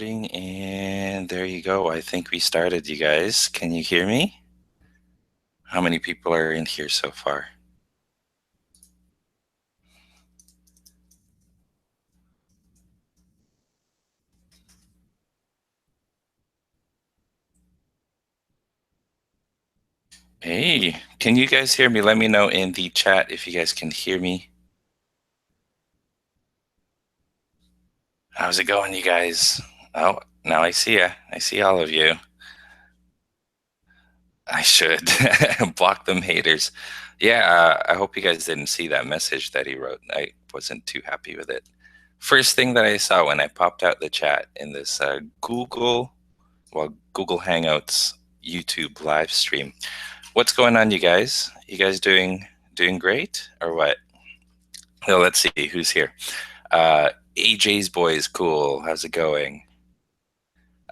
And there you go. I think we started, you guys. Can you hear me? How many people are in here so far? Hey, can you guys hear me? Let me know in the chat if you guys can hear me. How's it going, you guys? Oh, now I see ya. I see all of you. I should block them haters. Yeah, I hope you guys didn't see that message that he wrote. I wasn't too happy with it. First thing that I saw when I popped out the chat in this Google Hangouts YouTube live stream. What's going on, you guys? You guys doing great or what? Well, let's see who's here. AJ's boys, cool. How's it going?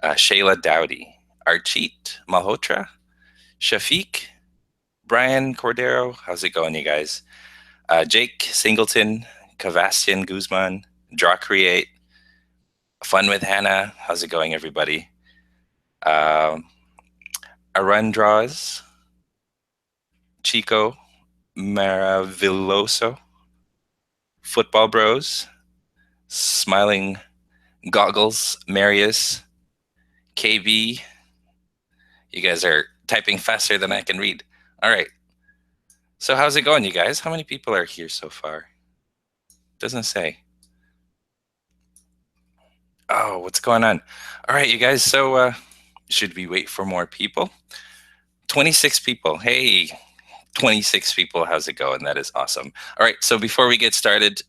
Shayla Dowdy, Archit Malhotra, Shafiq, Brian Cordero. How's it going, you guys? Jake Singleton, Cavastian Guzman, Draw Create, Fun with Hannah. How's it going, everybody? Arun Draws, Chico Maravilloso, Football Bros, Smiling Goggles, Marius, KB. You guys are typing faster than I can read. All right. So how's it going, you guys? How many people are here so far? Doesn't say. Oh, what's going on? All right, you guys. So should we wait for more people? 26 people. Hey, 26 people. How's it going? That is awesome. All right. So before we get started,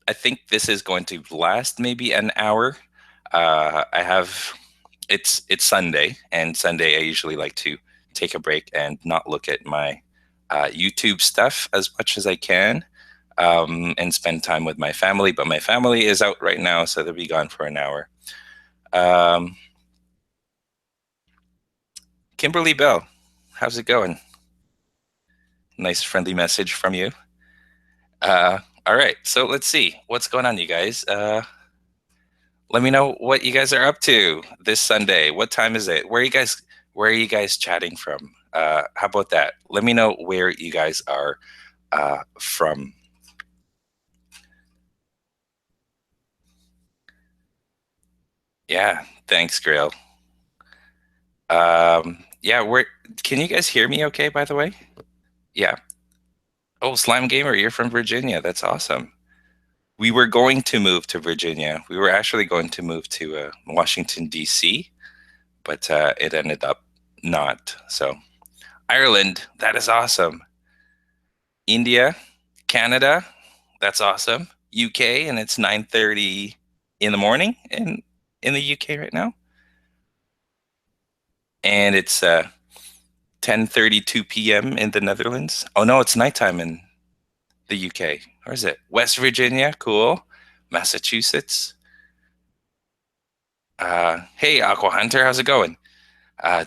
I think this is going to last maybe an hour. It's Sunday, and Sunday I usually like to take a break and not look at my YouTube stuff as much as I can, and spend time with my family. But my family is out right now, so they'll be gone for an hour. Kimberly Bell, how's it going? Nice friendly message from you. All right, so let's see what's going on, you guys. Let me know what you guys are up to this Sunday. What time is it? Where are you guys chatting from? How about that? Let me know where you guys are from. Yeah, thanks, Grail. Yeah, can you guys hear me okay, by the way? Yeah. Oh, Slime Gamer, you're from Virginia. That's awesome. We were going to move to Virginia. We were actually going to move to Washington, D.C., but it ended up not. So Ireland, that is awesome. India, Canada, that's awesome. UK, and it's 9:30 in the morning in the UK right now. And it's 10:32 p.m. in the Netherlands. Oh no, it's nighttime in the UK. Where is it? West Virginia, cool. Massachusetts. Hey, Aqua Hunter, how's it going?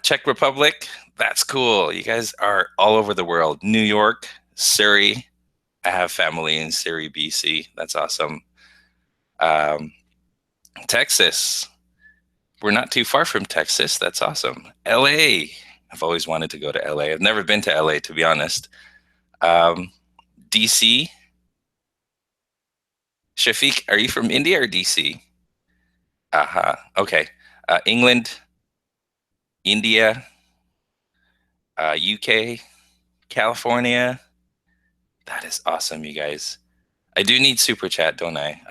Czech Republic, that's cool. You guys are all over the world. New York, Surrey. I have family in Surrey, BC. That's awesome. Texas. We're not too far from Texas. That's awesome. LA. I've always wanted to go to LA. I've never been to LA, to be honest. DC. Shafiq, are you from India or DC? Okay. England, India, UK, California. That is awesome, you guys. I do need super chat, don't I?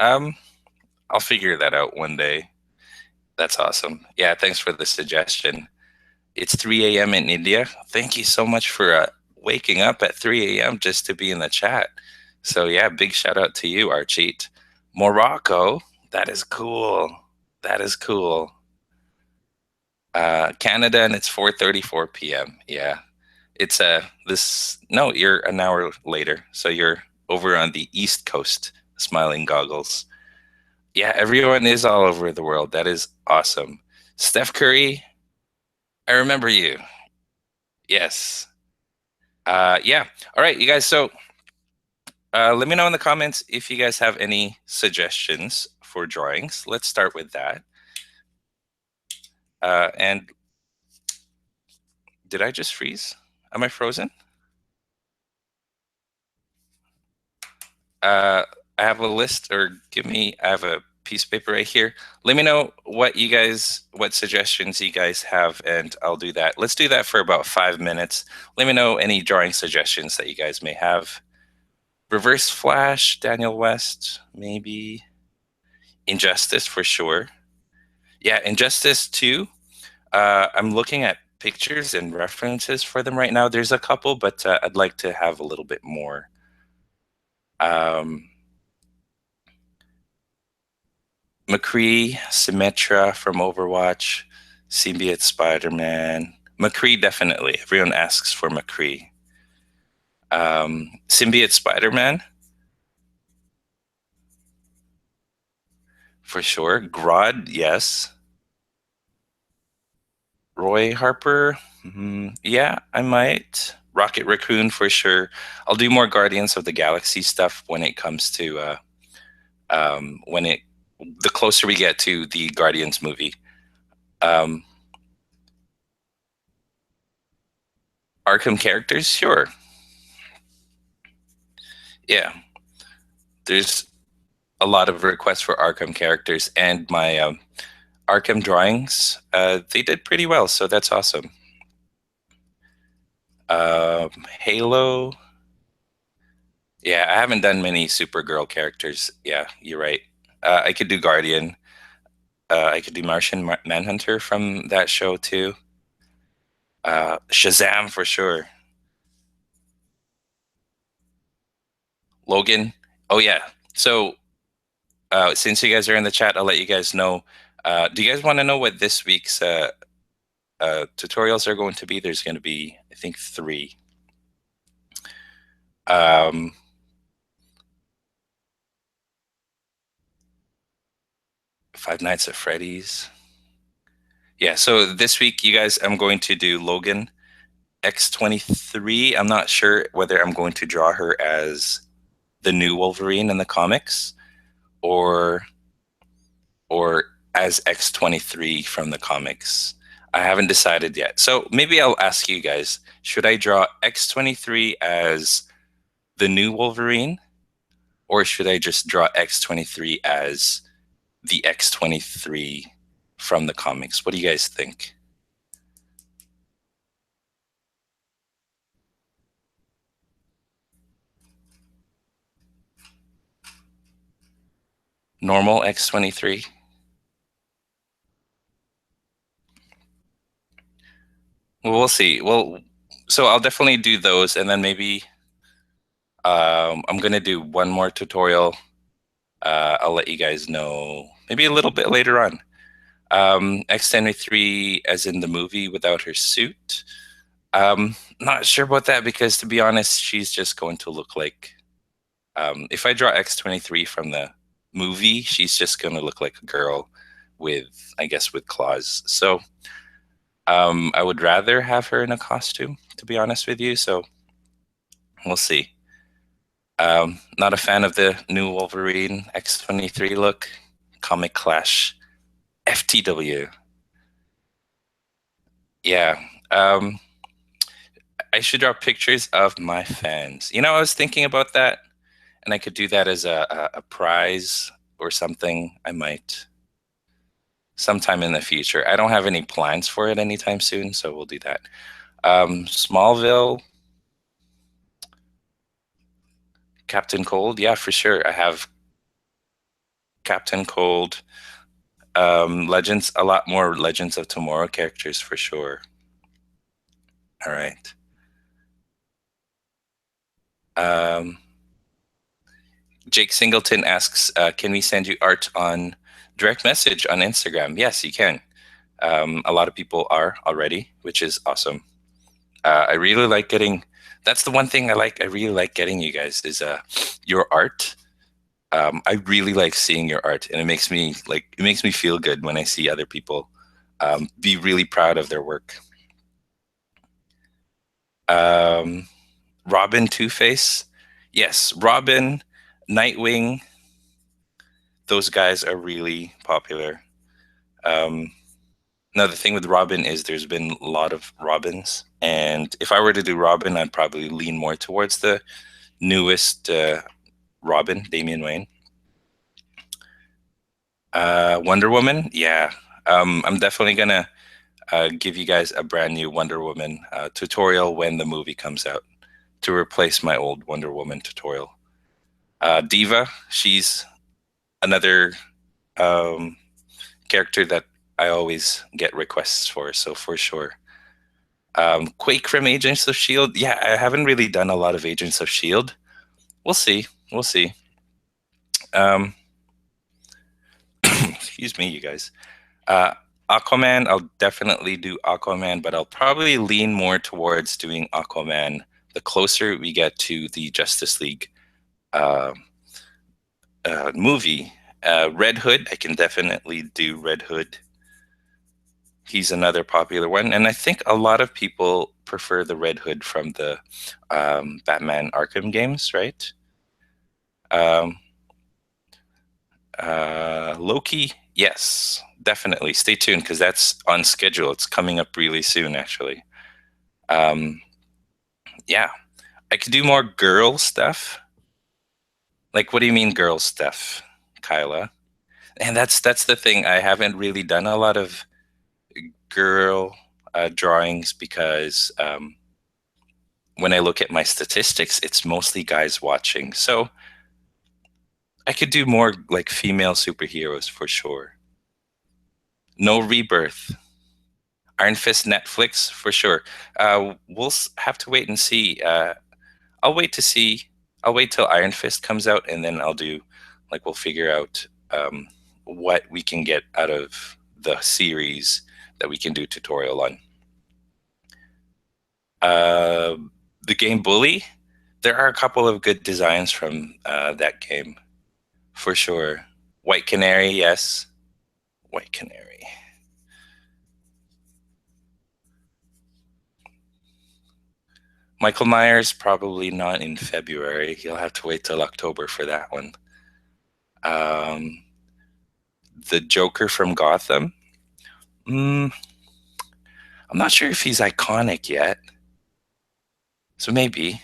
I'll figure that out one day. That's awesome. Yeah, thanks for the suggestion. It's 3 a.m. in India. Thank you so much for waking up at 3 a.m. just to be in the chat. So yeah, big shout out to you, Archit. Morocco, that is cool. That is cool. Canada, and it's 4:34 p.m. Yeah, it's no, you're an hour later, so you're over on the East Coast. Smiling Goggles. Yeah, everyone is all over the world. That is awesome. Steph Curry, I remember you. Yes. Yeah. All right, you guys. So let me know in the comments if you guys have any suggestions for drawings. Let's start with that. And did I just freeze? Am I frozen? I have a list, or I have a piece of paper right here. Let me know what suggestions you guys have, and I'll do that. Let's do that for about 5 minutes. Let me know any drawing suggestions that you guys may have. Reverse Flash, Daniel West, maybe. Injustice for sure. Yeah, Injustice 2. I'm looking at pictures and references for them right now. There's a couple, but I'd like to have a little bit more. McCree, Symmetra from Overwatch, Symbiote Spider-Man. McCree, definitely. Everyone asks for McCree. Symbiote Spider-Man, for sure. Grodd, yes. Roy Harper, yeah, I might. Rocket Raccoon, for sure. I'll do more Guardians of the Galaxy stuff when it comes to the closer we get to the Guardians movie. Arkham characters, sure. Yeah, there's a lot of requests for Arkham characters, and my Arkham drawings, they did pretty well, so that's awesome. Halo. Yeah, I haven't done many Supergirl characters. Yeah, you're right. I could do Guardian. I could do Martian Manhunter from that show too. Shazam for sure. Logan. Oh yeah. So since you guys are in the chat, I'll let you guys know. Do you guys want to know what this week's tutorials are going to be? There's going to be, I think, 3. Five Nights at Freddy's. Yeah, so this week, you guys, I'm going to do Logan X-23. I'm not sure whether I'm going to draw her as the new Wolverine in the comics or as X-23 from the comics. I haven't decided yet. So maybe I'll ask you guys, should I draw X-23 as the new Wolverine, or should I just draw X-23 as the X-23 from the comics? What do you guys think? Normal X-23? Well, we'll see. Well, so I'll definitely do those, and then maybe I'm going to do one more tutorial. I'll let you guys know maybe a little bit later on. X-23 as in the movie without her suit. Not sure about that, because to be honest, she's just going to look like, if I draw X-23 from the movie, she's just going to look like a girl with, I guess, with claws. So I would rather have her in a costume, to be honest with you. So we'll see. Not a fan of the new Wolverine X-23 look. Comic Clash. FTW. Yeah. I should draw pictures of my fans. You know, I was thinking about that, and I could do that as a prize or something. I might sometime in the future. I don't have any plans for it anytime soon, so we'll do that. Smallville. Captain Cold. Yeah, for sure. I have Captain Cold. Legends, a lot more Legends of Tomorrow characters for sure. All right. Jake Singleton asks, can we send you art on direct message on Instagram? Yes, you can. A lot of people are already, which is awesome. I really like getting, that's the one thing I like. I really like getting you guys is your art. I really like seeing your art, and it makes me feel good when I see other people be really proud of their work. Robin Two-Face. Yes, Robin, Nightwing. those guys are really popular. Now, the thing with Robin is there's been a lot of Robins. And if I were to do Robin, I'd probably lean more towards the newest Robin, Damian Wayne. Wonder Woman, yeah. I'm definitely going to give you guys a brand new Wonder Woman tutorial when the movie comes out to replace my old Wonder Woman tutorial. Diva, she's another character that I always get requests for, so for sure. Quake from Agents of S.H.I.E.L.D. Yeah, I haven't really done a lot of Agents of S.H.I.E.L.D. We'll see. We'll see. Excuse me, you guys. Aquaman, I'll definitely do Aquaman, but I'll probably lean more towards doing Aquaman the closer we get to the Justice League movie. Red Hood, I can definitely do Red Hood. He's another popular one, and I think a lot of people prefer the Red Hood from the Batman Arkham games, right? Loki, yes, definitely. Stay tuned because that's on schedule. It's coming up really soon, actually. Yeah, I could do more girl stuff. Like, what do you mean girl stuff, Kyla? And that's the thing. I haven't really done a lot of girl drawings because when I look at my statistics, it's mostly guys watching. So I could do more like female superheroes for sure. No Rebirth. Iron Fist Netflix for sure. We'll have to wait and see. I'll wait to see. I'll wait till Iron Fist comes out, and then I'll do we'll figure out what we can get out of the series that we can do tutorial on. The game Bully. There are a couple of good designs from that game, for sure. White Canary, yes. White Canary. Michael Myers, probably not in February. You'll have to wait till October for that one. The Joker from Gotham. I'm not sure if he's iconic yet. So maybe.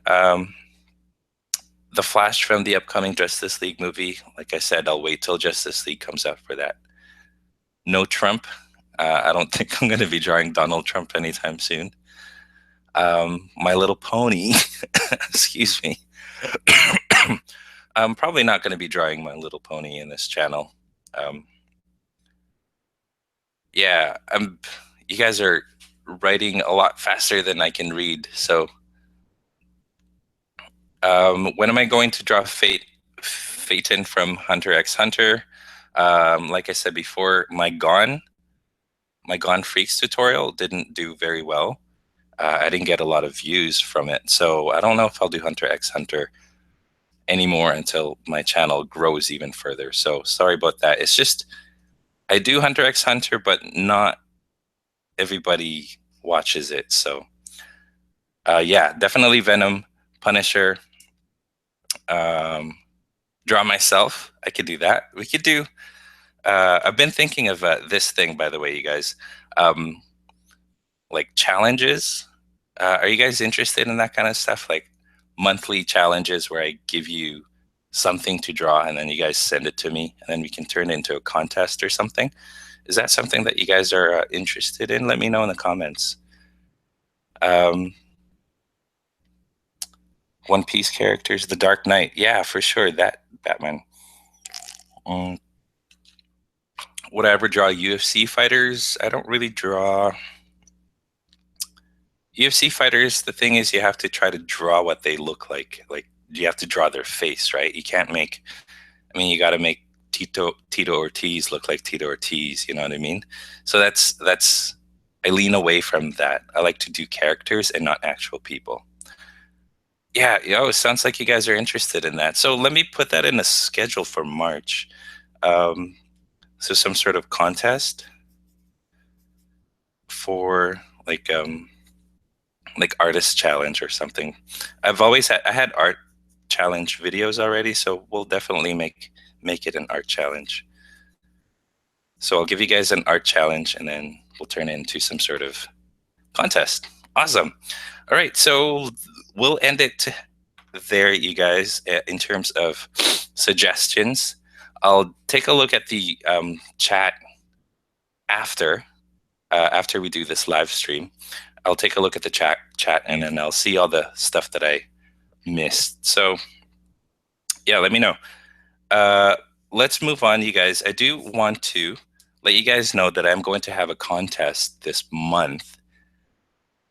The Flash from the upcoming Justice League movie. Like I said, I'll wait till Justice League comes out for that. No Trump. I don't think I'm going to be drawing Donald Trump anytime soon. My Little Pony. Excuse me. I'm probably not going to be drawing My Little Pony in this channel. Yeah, you guys are writing a lot faster than I can read. So when am I going to draw Phaeton from Hunter x Hunter? Like I said before, my Gone Freaks tutorial didn't do very well. I didn't get a lot of views from it. So I don't know if I'll do Hunter x Hunter anymore until my channel grows even further. So sorry about that. It's just I do Hunter x Hunter, but not everybody watches it. So yeah, definitely Venom, Punisher, draw myself. I could do that. We could do I've been thinking of this thing, by the way, you guys, like challenges. Are you guys interested in that kind of stuff? Like monthly challenges where I give you something to draw and then you guys send it to me and then we can turn it into a contest or something. Is that something that you guys are interested in? Let me know in the comments. One Piece characters, The Dark Knight. Yeah, for sure. That Batman. Would I ever draw UFC fighters? I don't really draw UFC fighters. The thing is, you have to try to draw what they look like. Like you have to draw their face, right? You can't make. I mean, you got to make Tito Ortiz look like Tito Ortiz. You know what I mean? So that's. I lean away from that. I like to do characters and not actual people. Yeah, it sounds like you guys are interested in that. So let me put that in a schedule for March. So some sort of contest for like artist challenge or something. I had art challenge videos already, so we'll definitely make make it an art challenge. So I'll give you guys an art challenge, and then we'll turn it into some sort of contest. Awesome. All right, so we'll end it there, you guys, in terms of suggestions. I'll take a look at the chat after we do this live stream. I'll take a look at the chat, and then I'll see all the stuff that I missed. So yeah, let me know. Let's move on, you guys. I do want to let you guys know that I'm going to have a contest this month,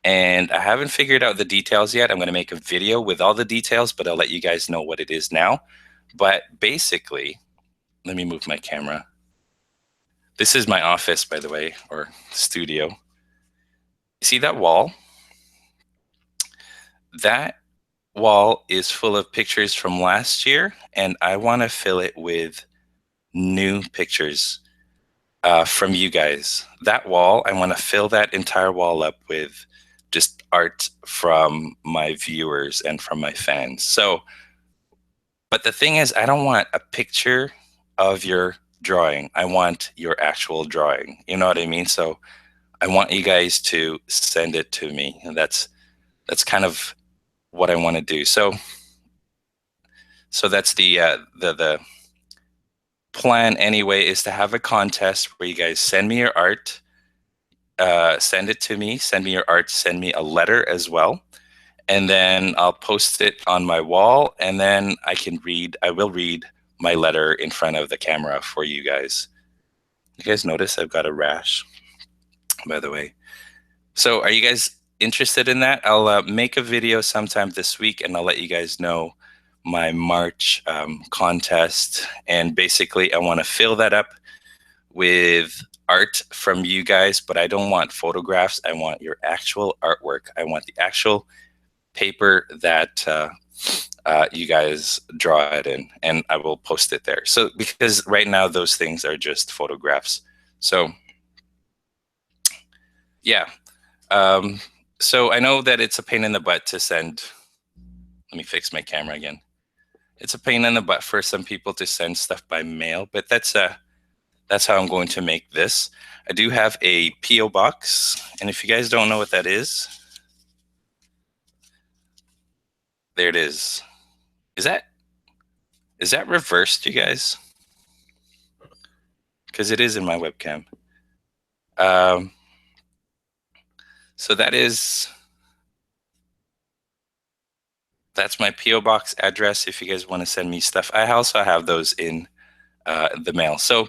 and I haven't figured out the details yet. I'm going to make a video with all the details, but I'll let you guys know what it is now. But basically, let me move my camera. This is my office, by the way, or studio. See that wall? That wall is full of pictures from last year, and I want to fill it with new pictures from you guys. That wall, I want to fill that entire wall up with just art from my viewers and from my fans. So, but the thing is, I don't want a picture of your drawing. I want your actual drawing. You know what I mean? So I want you guys to send it to me, and that's kind of what I want to do. So that's the plan anyway, is to have a contest where you guys send me your art, send it to me, send me your art, send me a letter as well, and then I'll post it on my wall, and then I will read my letter in front of the camera for you guys. You guys notice I've got a rash, by the way. So are you guys interested in that? I'll make a video sometime this week, and I'll let you guys know my March contest. And basically, I want to fill that up with art from you guys, but I don't want photographs. I want your actual artwork. I want the actual paper that you guys draw it in, and I will post it there. So because right now those things are just photographs. So yeah. So I know that it's a pain in the butt to send. Let me fix my camera again. It's a pain in the butt for some people to send stuff by mail, but that's how I'm going to make this. I do have a P.O. box, and if you guys don't know what that is, there it is. Is that reversed, you guys? Because it is in my webcam. So that's my P.O. box address if you guys want to send me stuff. I also have those in the mail. So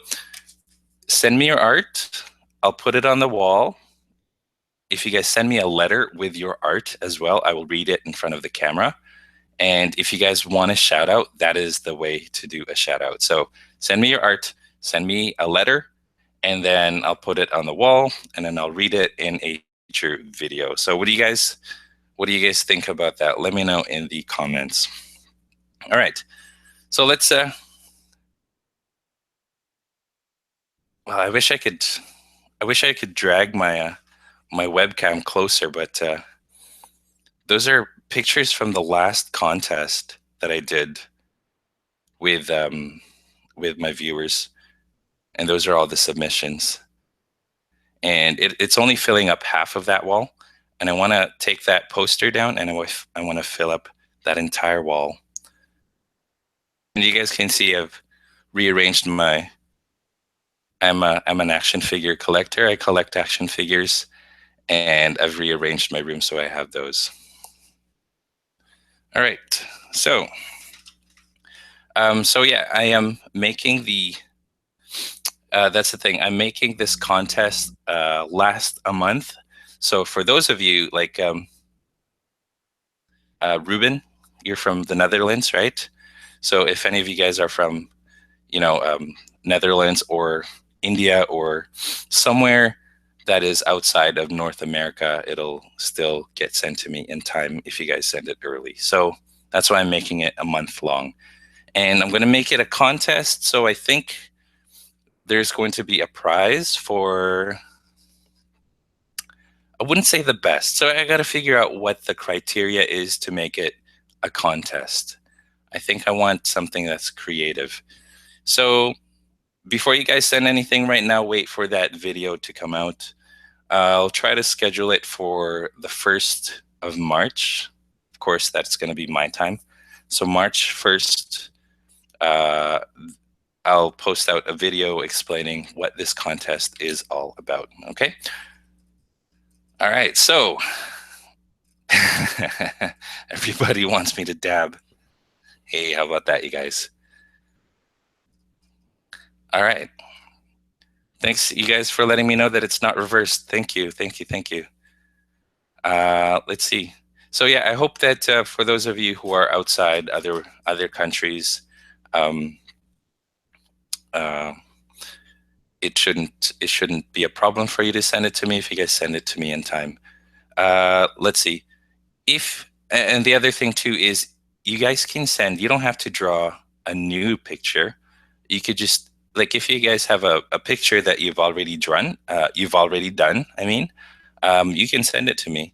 send me your art. I'll put it on the wall. If you guys send me a letter with your art as well, I will read it in front of the camera. And if you guys want a shout out, that is the way to do a shout out. So send me your art, send me a letter, and then I'll put it on the wall, and then I'll read it in a future video. So what do you guys think about that? Let me know in the comments. All right. So let's well, I wish I could drag my my webcam closer, but those are pictures from the last contest that I did with my viewers, and those are all the submissions. And it's only filling up half of that wall, and I want to take that poster down, and I want to fill up that entire wall. And you guys can see I've rearranged my. I'm an action figure collector. I collect action figures, and I've rearranged my room so I have those. All right, so yeah, I am making the. That's the thing. I'm making this contest last a month. So for those of you like Ruben, you're from the Netherlands, right? So if any of you guys are from, Netherlands or India or somewhere that is outside of North America, it'll still get sent to me in time if you guys send it early. So that's why I'm making it a month long. And I'm going to make it a contest. So I think there's going to be a prize for, I wouldn't say the best. So I got to figure out what the criteria is to make it a contest. I think I want something that's creative. So before you guys send anything right now, wait for that video to come out. I'll try to schedule it for the 1st of March. Of course, that's going to be my time. So March 1st, I'll post out a video explaining what this contest is all about. Okay? All right. So everybody wants me to dab. Hey, how about that, you guys? All right. Thanks, you guys, for letting me know that it's not reversed. Thank you. Thank you. Thank you. Let's see. So yeah, I hope that for those of you who are outside other countries, um, uh, it shouldn't be a problem for you to send it to me if you guys send it to me in time. Let's see. And the other thing too is you guys can send. You don't have to draw a new picture. You could just, like, if you guys have a picture that you've already done. I mean, you can send it to me.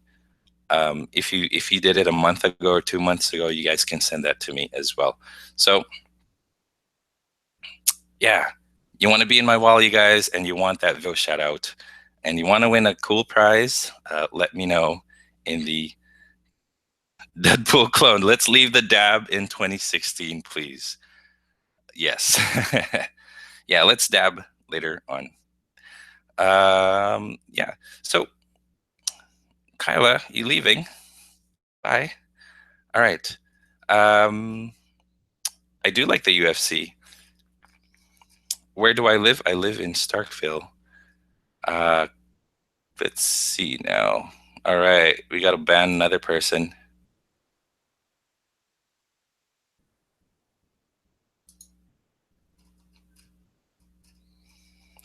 If you did it a month ago or 2 months ago, you guys can send that to me as well. So yeah, you want to be in my wall, you guys, and you want that Vo shout out, and you want to win a cool prize, let me know in the Deadpool clone. Let's leave the dab in 2016, please. Yes. Yeah, let's dab later on. Yeah. So Kyla, you leaving? Bye. All right. I do like the UFC. Where do I live? I live in Starkville. Uh, let's see now. All right, we got to ban another person.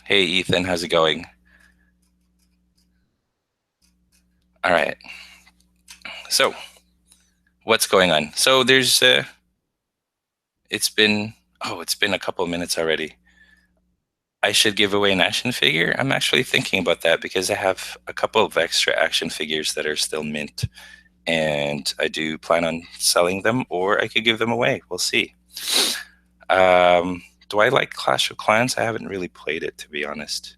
Hey, Ethan, how's it going? All right. So, what's going on? So there's it's been a couple of minutes already. I should give away an action figure. I'm actually thinking about that because I have a couple of extra action figures that are still mint, and I do plan on selling them, or I could give them away. We'll see. Do I like Clash of Clans? I haven't really played it, to be honest.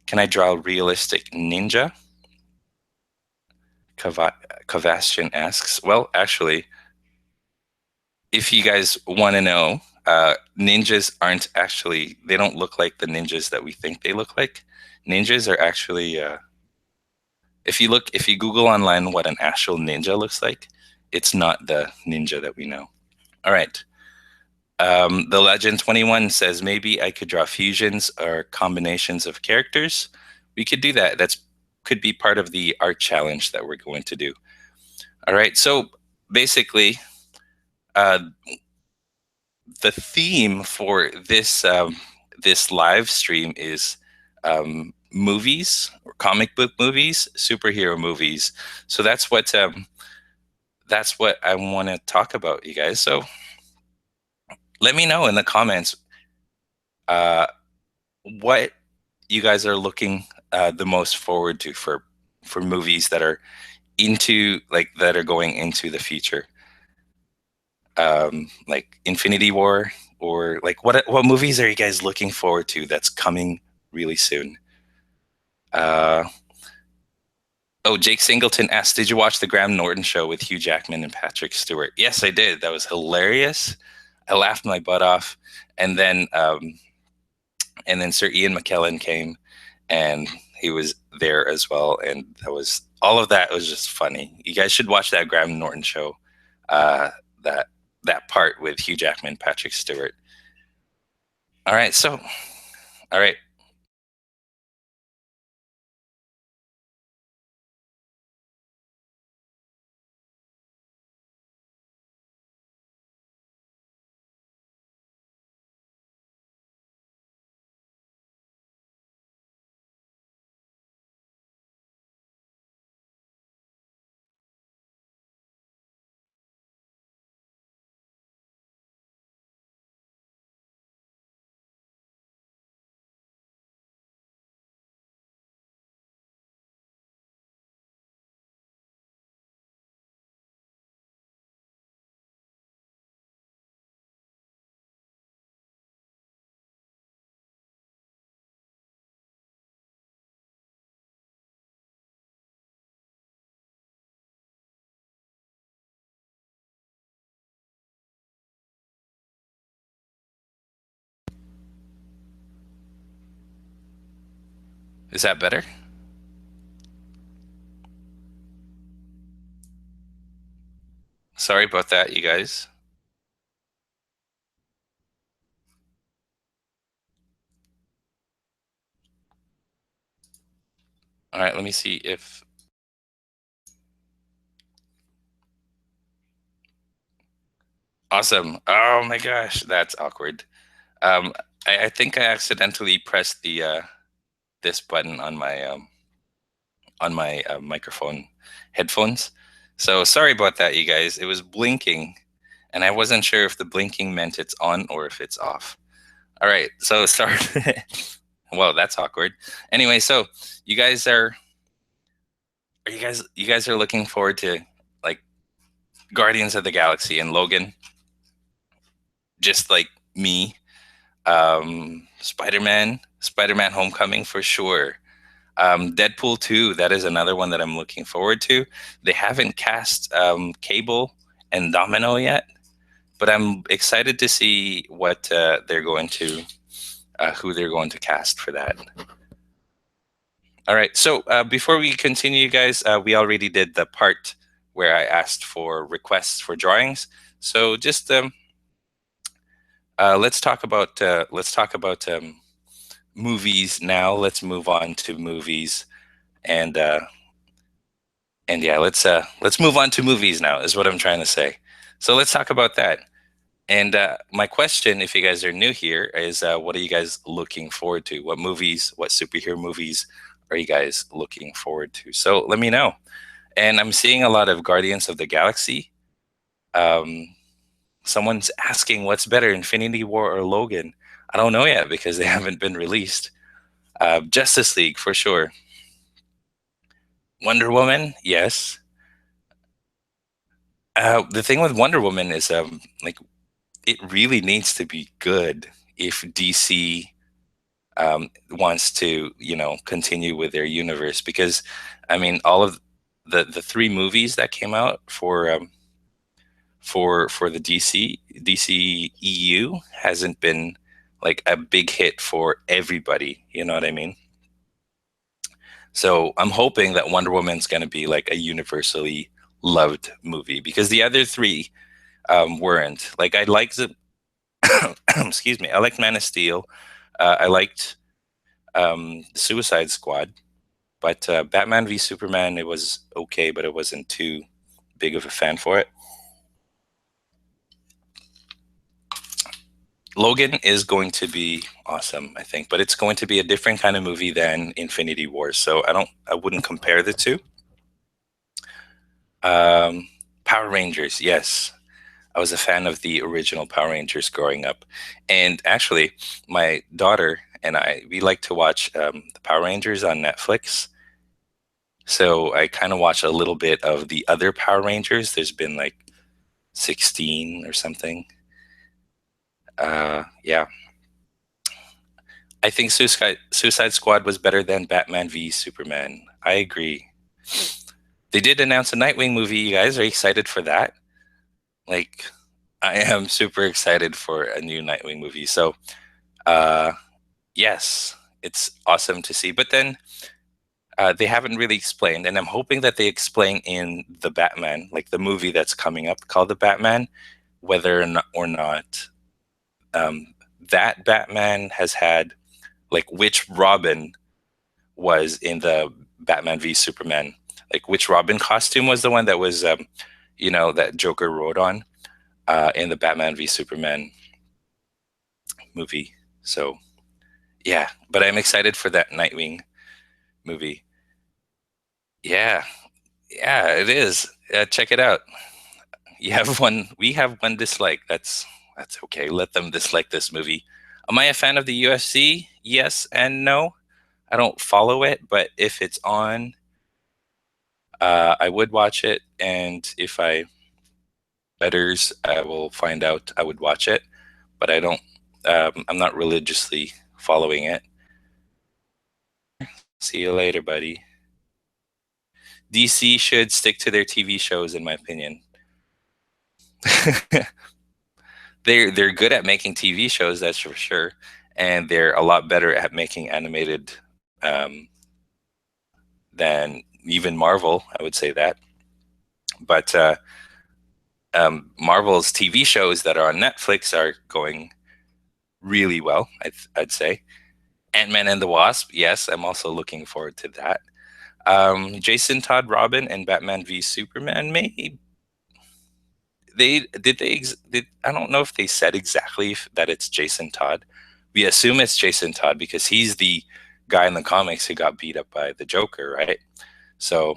Can I draw a realistic ninja? Kavastian asks. Well, actually, if you guys want to know, ninjas aren't actually, they don't look like the ninjas that we think they look like. Ninjas are actually, if you Google online what an actual ninja looks like, it's not the ninja that we know. All right. The Legend 21 says maybe I could draw fusions or combinations of characters. We could do that. That's could be part of the art challenge that we're going to do. All right. So basically, uh, the theme for this live stream is movies or comic book movies, superhero movies. So that's what I want to talk about, you guys. So let me know in the comments uh, what you guys are looking the most forward to for movies that are that are going into the future, like Infinity War, or like what movies are you guys looking forward to that's coming really soon? Uh, oh, Jake Singleton asked, "Did you watch the Graham Norton show with Hugh Jackman and Patrick Stewart?" Yes, I did. That was hilarious. I laughed my butt off, and then Sir Ian McKellen came, and he was there as well, and that was all of that was just funny. You guys should watch that Graham Norton show. Uh, that that part with Hugh Jackman, Patrick Stewart. All right, so all right. Is that better? Sorry about that, you guys. All right, let me see if... Awesome. Oh my gosh, that's awkward. Um, I think I accidentally pressed the this button on my microphone headphones. So sorry about that, you guys. It was blinking, and I wasn't sure if the blinking meant it's on or if it's off. All right, so start. Well, that's awkward. Anyway, so you guys are you guys are looking forward to like Guardians of the Galaxy and Logan, just like me. Spider-Man Homecoming for sure. Deadpool 2, that is another one that I'm looking forward to. They haven't cast Cable and Domino yet, but I'm excited to see what they're going to, who they're going to cast for that. All right. So before we continue, guys, we already did the part where I asked for requests for drawings. So just let's talk about movies now. Let's move on to movies, and yeah, let's move on to movies now. Is what I'm trying to say. So let's talk about that. And my question, if you guys are new here, is what are you guys looking forward to? What movies, what superhero movies are you guys looking forward to? So let me know. And I'm seeing a lot of Guardians of the Galaxy. Um, Someone's asking what's better, Infinity War or Logan? I don't know yet because they haven't been released. Justice League for sure. Wonder Woman, yes. The thing with Wonder Woman is like it really needs to be good if DC wants to, you know, continue with their universe. Because, I mean, all of the three movies that came out for the DC EU hasn't been like a big hit for everybody. You know what I mean? So I'm hoping that Wonder Woman's going to be like a universally loved movie because the other three weren't. Like I liked the excuse me, I liked Man of Steel. I liked Suicide Squad, but Batman v Superman, it was okay, but it wasn't too big of a fan for it. Logan is going to be awesome, I think, but it's going to be a different kind of movie than Infinity War. So I wouldn't compare the two. Power Rangers, yes. I was a fan of the original Power Rangers growing up. And actually, my daughter and I, we like to watch the Power Rangers on Netflix. So I kind of watch a little bit of the other Power Rangers. There's been like 16 or something. Yeah. I think Suicide Squad was better than Batman v Superman. I agree. They did announce a Nightwing movie. You guys are excited for that? Like, I am super excited for a new Nightwing movie. So, uh, yes, it's awesome to see. But then they haven't really explained, and I'm hoping that they explain in the Batman, like the movie that's coming up called the Batman, whether or not that Batman has had like which Robin was in the Batman v Superman, like which Robin costume was the one that was, you know, that Joker rode on in the Batman v Superman movie. So yeah, but I'm excited for that Nightwing movie. Yeah, yeah, it is. Check it out. You have one. We have one dislike. That's okay. Let them dislike this movie. Am I a fan of the UFC? Yes and no. I don't follow it, but if it's on, I would watch it. And if I betters, I will find out. I would watch it, but I don't. I'm not religiously following it. See you later, buddy. DC should stick to their TV shows, in my opinion. They're good at making TV shows, that's for sure, and they're a lot better at making animated than even Marvel. I would say that. But Marvel's TV shows that are on Netflix are going really well, I'd say. Ant-Man and the Wasp, yes, I'm also looking forward to that. Jason Todd Robin and Batman v Superman, maybe I don't know if they said exactly that it's Jason Todd. We assume it's Jason Todd because he's the guy in the comics who got beat up by the Joker, right? So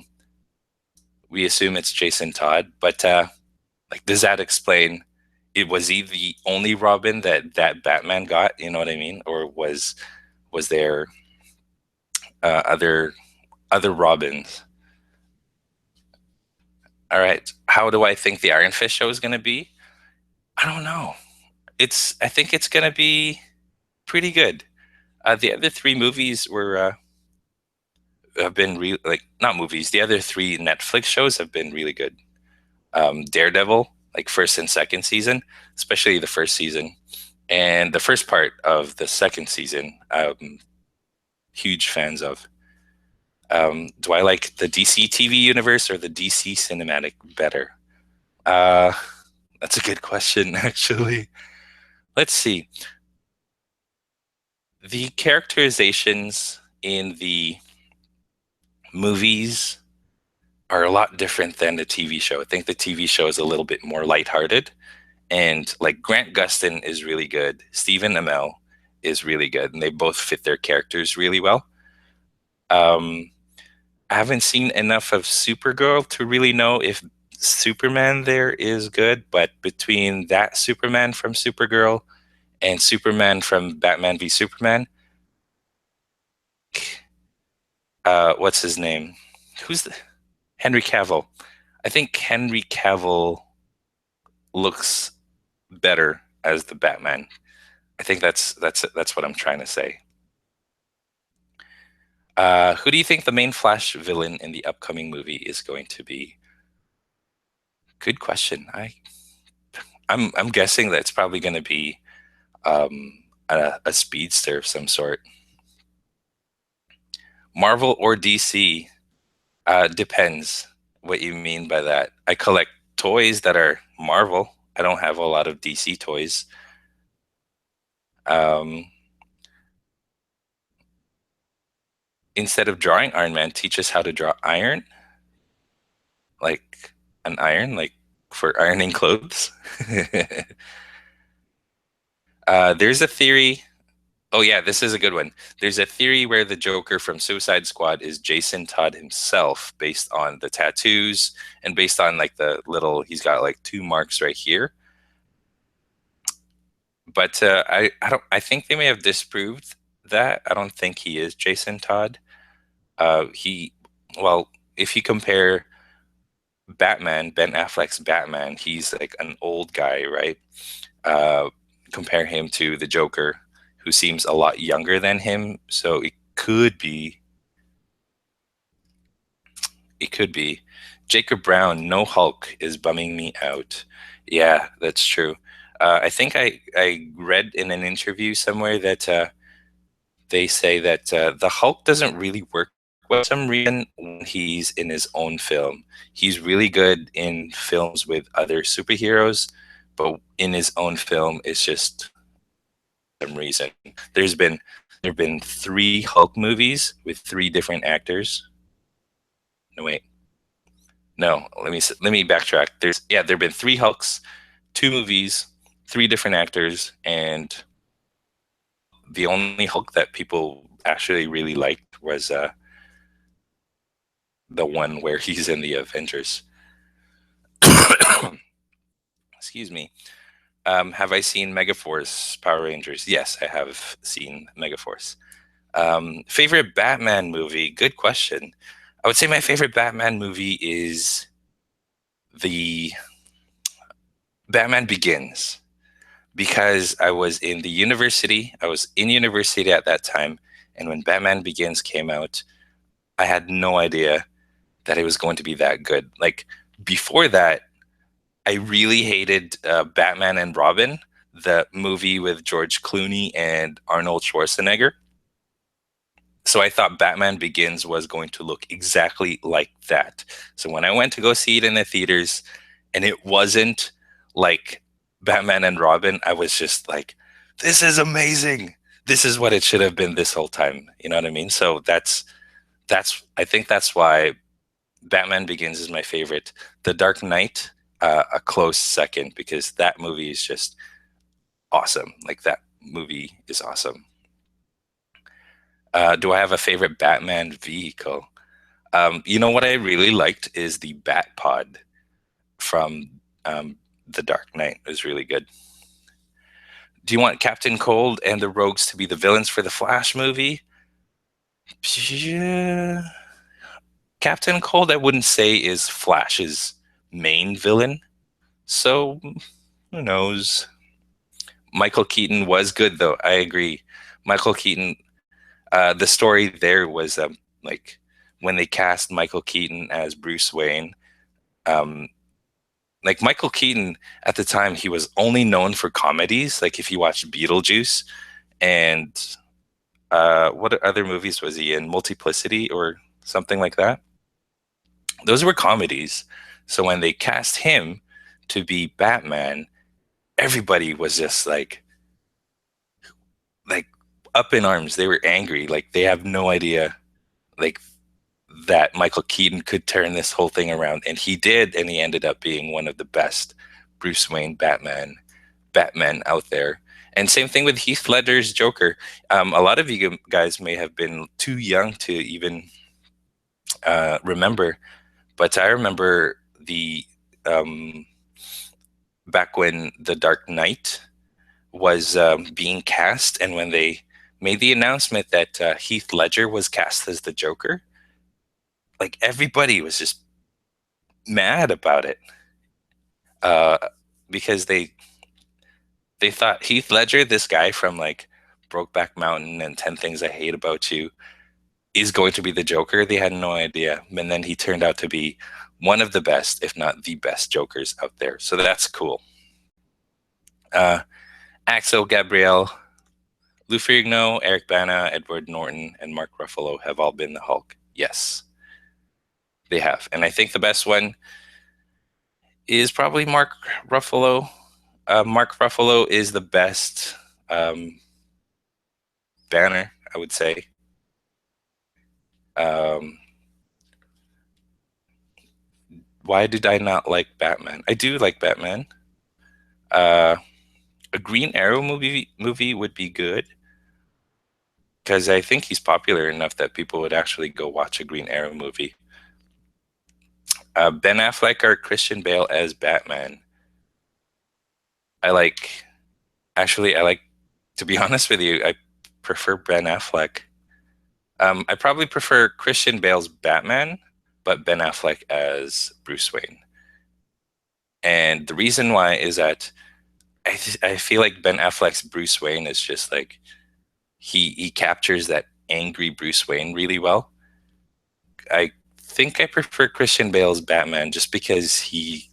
we assume it's Jason Todd, but like, does that explain? Was he the only Robin that Batman got? You know what I mean? Or was there other Robins? All right. How do I think the Iron Fist show is going to be? I don't know. I think it's going to be pretty good. The other three movies have been like, not movies. The other three Netflix shows have been really good. Daredevil, like first and second season, especially the first season, and the first part of the second season. Huge fans of. Do I like the DC TV universe or the DC cinematic better? That's a good question, actually. Let's see. The characterizations in the movies are a lot different than the TV show. I think the TV show is a little bit more lighthearted. And like Grant Gustin is really good. Stephen Amell is really good. And they both fit their characters really well. I haven't seen enough of Supergirl to really know if Superman there is good. But between that Superman from Supergirl and Superman from Batman v Superman, what's his name? Henry Cavill. I think Henry Cavill looks better as the Batman. I think that's what I'm trying to say. Who do you think the main Flash villain in the upcoming movie is going to be? Good question. I'm guessing that it's probably going to be a speedster of some sort. Marvel or DC? Depends what you mean by that. I collect toys that are Marvel. I don't have a lot of DC toys. Instead of drawing Iron Man, teach us how to draw iron. Like an iron, like for ironing clothes. There's a theory. Oh yeah, this is a good one. There's a theory where the Joker from Suicide Squad is Jason Todd himself, based on the tattoos and based on like he's got like 2 marks right here. But I think they may have disproved that. I don't think he is Jason Todd. Well, if you compare Batman, Ben Affleck's Batman, he's like an old guy, right? Compare him to the Joker, who seems a lot younger than him. So it could be. Jacob Brown, no Hulk is bumming me out. Yeah, that's true. I think I read in an interview somewhere that they say that the Hulk doesn't really work for some reason when he's in his own film. He's really good in films with other superheroes, but in his own film, it's just some reason. There've been 3 Hulk movies with 3 different actors. No, wait. No, let me backtrack. There've been 3 Hulks, 2 movies, 3 different actors, and the only Hulk that people actually really liked was the one where he's in the Avengers. Excuse me. Have I seen Megaforce Power Rangers? Yes, I have seen Megaforce. Favorite Batman movie? Good question. I would say my favorite Batman movie is the Batman Begins, because I was in university at that time, and when Batman Begins came out, I had no idea that it was going to be that good. Like, before that, I really hated Batman and Robin, the movie with George Clooney and Arnold Schwarzenegger. So I thought Batman Begins was going to look exactly like that. So when I went to go see it in the theaters and it wasn't like Batman and Robin, I was just like, this is amazing. This is what it should have been this whole time. You know what I mean? So that's I think that's why Batman Begins is my favorite. The Dark Knight, a close second, because that movie is just awesome. Like that movie is awesome. Do I have a favorite Batman vehicle? You know what I really liked is the Bat Pod from The Dark Knight. It was really good. Do you want Captain Cold and the Rogues to be the villains for the Flash movie? Yeah. Captain Cold, I wouldn't say is Flash's main villain. So who knows? Michael Keaton was good, though. I agree. Michael Keaton, the story there was like when they cast Michael Keaton as Bruce Wayne. Um, like Michael Keaton at the time, he was only known for comedies. Like if you watched Beetlejuice and what other movies was he in? Multiplicity or something like that. Those were comedies. So when they cast him to be Batman, everybody was just like up in arms. They were angry. Like they have no idea like that Michael Keaton could turn this whole thing around, and he did, and he ended up being one of the best Bruce Wayne Batman out there. And same thing with Heath Ledger's Joker. A lot of you guys may have been too young to even remember, but I remember the back when The Dark Knight was being cast, and when they made the announcement that Heath Ledger was cast as the Joker, like everybody was just mad about it uh, because they thought Heath Ledger, this guy from like Brokeback Mountain and 10 Things I Hate About You, is going to be the Joker. They had no idea, and then he turned out to be one of the best, if not the best, Jokers out there. So that's cool. Axel Gabriel, Lou Ferrigno, Eric Bana, Edward Norton, and Mark Ruffalo have all been the Hulk. Yes, they have. And I think the best one is probably Mark Ruffalo. Mark Ruffalo is the best Banner, I would say. Why did I not like Batman? I do like Batman. A Green Arrow movie would be good because I think he's popular enough that people would actually go watch a Green Arrow movie. Ben Affleck or Christian Bale as Batman. I like, to be honest with you, I prefer Ben Affleck. I probably prefer Christian Bale's Batman, but Ben Affleck as Bruce Wayne. And the reason why is that I feel like Ben Affleck's Bruce Wayne is just like he captures that angry Bruce Wayne really well. I think I prefer Christian Bale's Batman just because he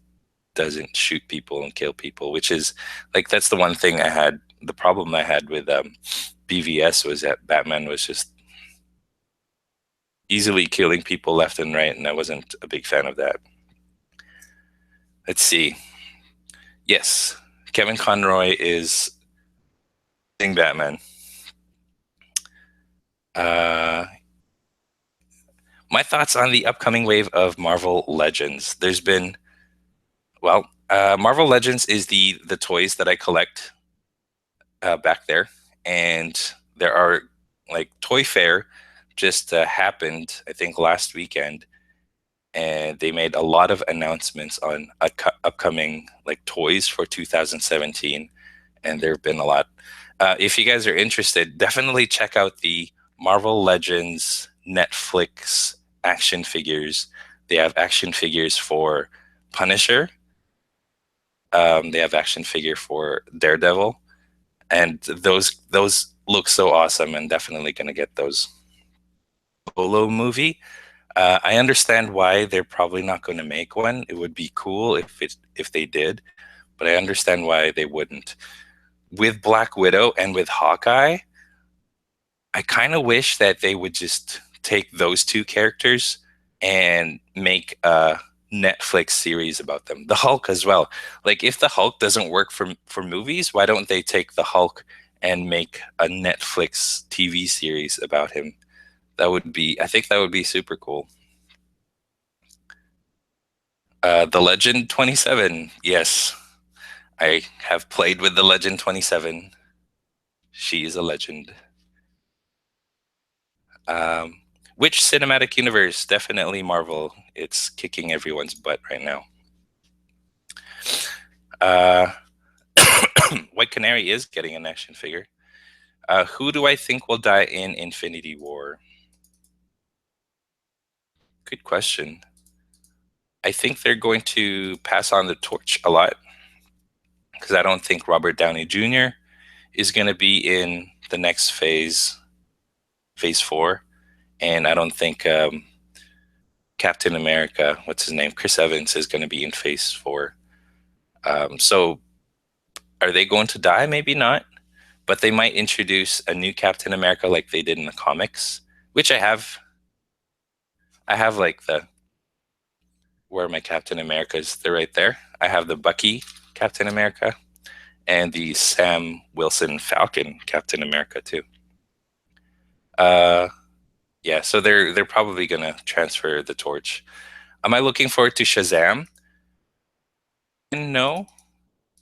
doesn't shoot people and kill people, which is like that's the one thing I had. The problem I had with BVS was that Batman was just easily killing people left and right, and I wasn't a big fan of that. Let's see. Yes, Kevin Conroy is Batman. My thoughts on the upcoming wave of Marvel Legends. There's been, Marvel Legends is the toys that I collect back there, and there are like Toy Fair just happened, I think, last weekend, and they made a lot of announcements on upcoming like toys for 2017, and there have been a lot. If you guys are interested, definitely check out the Marvel Legends Netflix action figures. They have action figures for Punisher. They have action figure for Daredevil, and those look so awesome, and definitely gonna get those. Solo movie. I understand why they're probably not going to make one. It would be cool if they did, but I understand why they wouldn't. With Black Widow and with Hawkeye, I kind of wish that they would just take those two characters and make a Netflix series about them. The Hulk as well. Like if the Hulk doesn't work for movies, why don't they take the Hulk and make a Netflix TV series about him? I think that would be super cool. The Legend 27. Yes, I have played with the Legend 27. She is a legend. Um, which cinematic universe? Definitely Marvel. It's kicking everyone's butt right now. Uh, White Canary is getting an action figure. Who do I think will die in Infinity War? Good question. I think they're going to pass on the torch a lot because I don't think Robert Downey Jr. is going to be in the next phase 4. And I don't think Captain America, what's his name, Chris Evans, is going to be in phase 4. So are they going to die? Maybe not. But they might introduce a new Captain America like they did in the comics, which I have. I have like where are my Captain Americas? They're right there. I have the Bucky Captain America and the Sam Wilson Falcon Captain America too. Uh, yeah, so they're probably gonna transfer the torch. Am I looking forward to Shazam? No,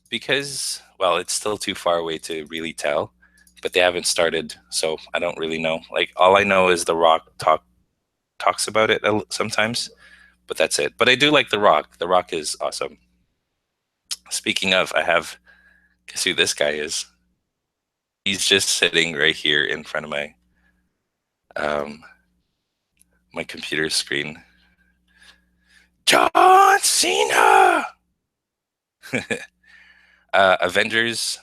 because well, it's still too far away to really tell. But they haven't started, so I don't really know. Like all I know is The Rock talks about it sometimes, but that's it. But I do like The Rock. The Rock is awesome. Speaking of, guess who this guy is? He's just sitting right here in front of um, my computer screen. John Cena. Avengers.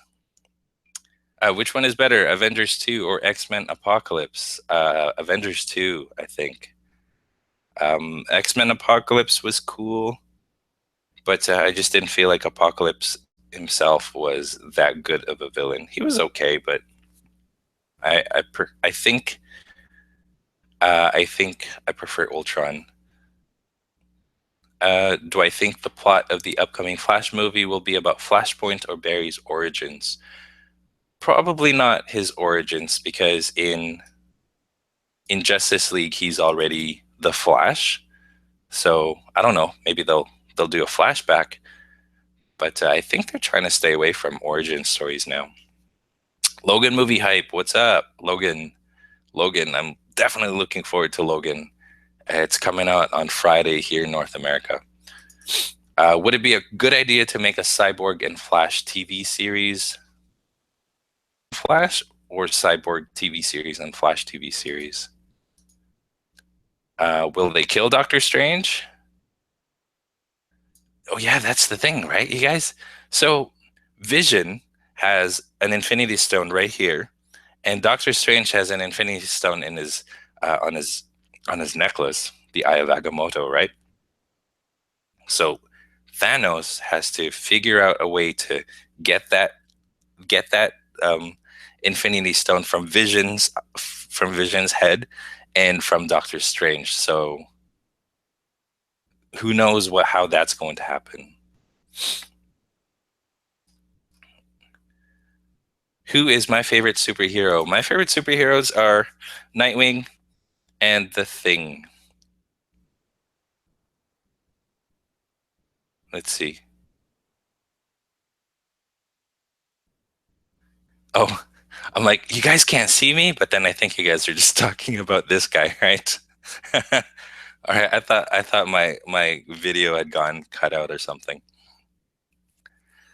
Which one is better, Avengers 2 or X-Men Apocalypse? Avengers 2, I think. X-Men Apocalypse was cool, but I just didn't feel like Apocalypse himself was that good of a villain. He was okay, but I think I prefer Ultron. Do I think the plot of the upcoming Flash movie will be about Flashpoint or Barry's origins? Probably not his origins, because in Justice League he's already the Flash. So I don't know. Maybe they'll do a flashback, but I think they're trying to stay away from origin stories now. Logan movie hype. What's up, Logan? Logan, I'm definitely looking forward to Logan. It's coming out on Friday here in North America. Would it be a good idea to make a Cyborg and Flash TV series? Flash or Cyborg TV series and Flash TV series? Will they kill Doctor Strange? Oh yeah, that's the thing, right, you guys? So Vision has an Infinity Stone right here, and Doctor Strange has an Infinity Stone in his on his necklace, the Eye of Agamotto, right? So Thanos has to figure out a way to get that Infinity Stone from Vision's head and from Doctor Strange. So who knows how that's going to happen? Who is my favorite superhero? My favorite superheroes are Nightwing and The Thing. Let's see. Oh, I'm like, you guys can't see me, but then I think you guys are just talking about this guy, right? All right, I thought my video had gone cut out or something.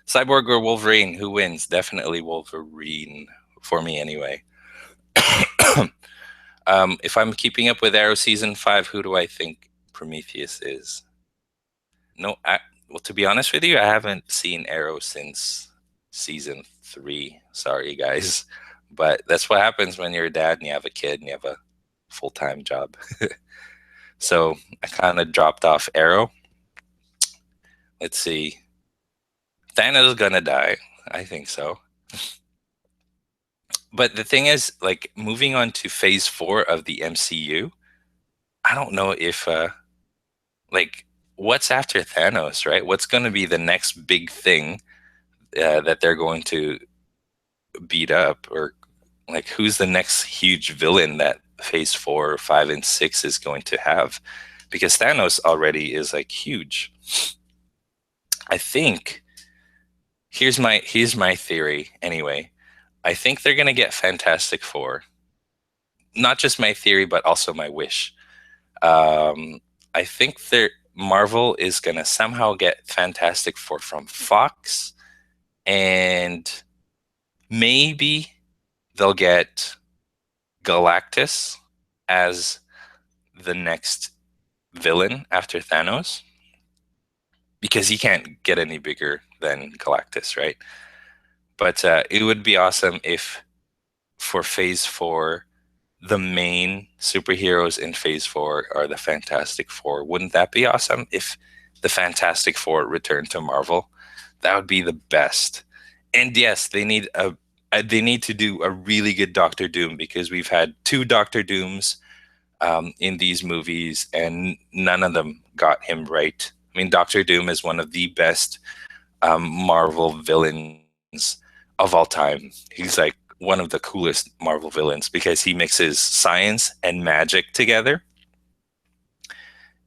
Cyborg or Wolverine? Who wins? Definitely Wolverine for me, anyway. If I'm keeping up with Arrow season 5, who do I think Prometheus is? No, well, to be honest with you, I haven't seen Arrow since season 3. Sorry, guys, but that's what happens when you're a dad and you have a kid and you have a full-time job. So I kind of dropped off Arrow. Let's see. Thanos is gonna die. I think so. But the thing is, like, moving on to phase 4 of the MCU, I don't know if like, what's after Thanos, right? What's going to be the next big thing that they're going to beat up, or like, who's the next huge villain that phase 4, 5, and 6 is going to have? Because Thanos already is like huge. I think here's my theory anyway. I think they're gonna get Fantastic Four. Not just my theory, but also my wish. I think Marvel is gonna somehow get Fantastic Four from Fox, and maybe they'll get Galactus as the next villain after Thanos, because he can't get any bigger than Galactus, right? But it would be awesome if for Phase 4, the main superheroes in Phase 4 are the Fantastic Four. Wouldn't that be awesome if the Fantastic Four returned to Marvel? That would be the best. And yes, they need to do a really good Doctor Doom, because we've had 2 Doctor Dooms in these movies, and none of them got him right. I mean, Doctor Doom is one of the best Marvel villains of all time. He's like one of the coolest Marvel villains because he mixes science and magic together,